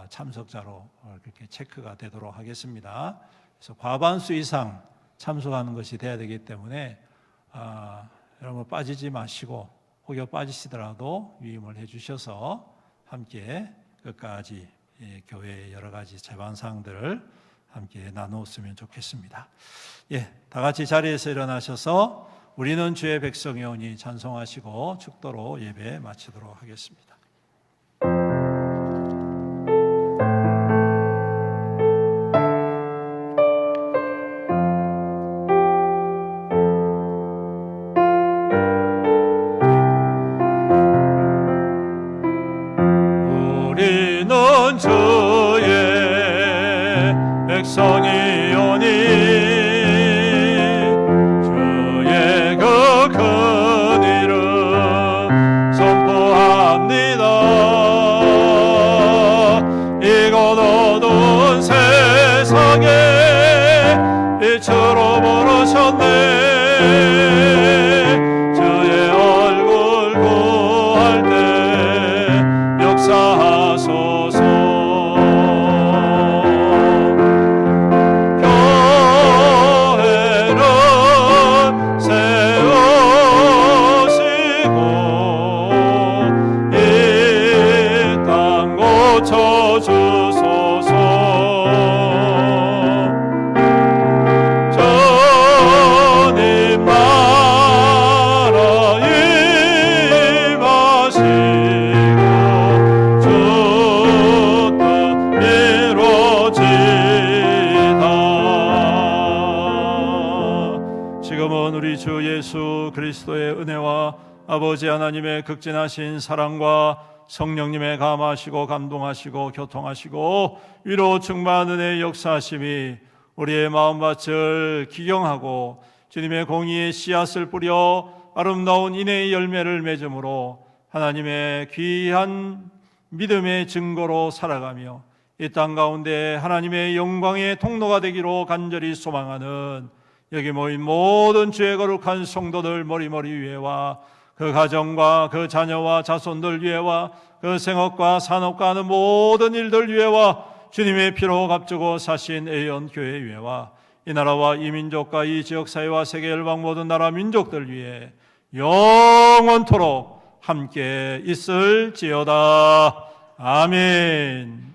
참석자로 그렇게 체크가 되도록 하겠습니다. 그래서 과반수 이상 참석하는 것이 돼야 되기 때문에 여러분 빠지지 마시고 혹여 빠지시더라도 위임을 해 주셔서 함께 끝까지 교회의 여러 가지 제반 사항들을 함께 나누었으면 좋겠습니다. 다 같이 자리에서 일어나셔서 우리는 주의 백성이오니 찬송하시고 축도로 예배 마치도록 하겠습니다. 우리는 주의 백성이오니 주의 그 큰 이름 선포합니다. 이곳 어두운 세상에 빛으로 부르셨네. 주의 얼굴 구할 때 역사하소서. 그리스도의 은혜와 아버지 하나님의 극진하신 사랑과 성령님의 감하시고 감동하시고 교통하시고 위로 충만한 은혜의 역사하심이 우리의 마음밭을 기경하고 주님의 공의의 씨앗을 뿌려 아름다운 인애의 열매를 맺음으로 하나님의 귀한 믿음의 증거로 살아가며 이 땅 가운데 하나님의 영광의 통로가 되기로 간절히 소망하는 여기 모인 모든 주의 거룩한 성도들 머리머리 위에와 그 가정과 그 자녀와 자손들 위에와 그 생업과 산업과 하는 모든 일들 위에와 주님의 피로 값주고 사신 애연교회 위에와 이 나라와 이 민족과 이 지역사회와 세계 열방 모든 나라 민족들 위에 영원토록 함께 있을지어다. 아멘.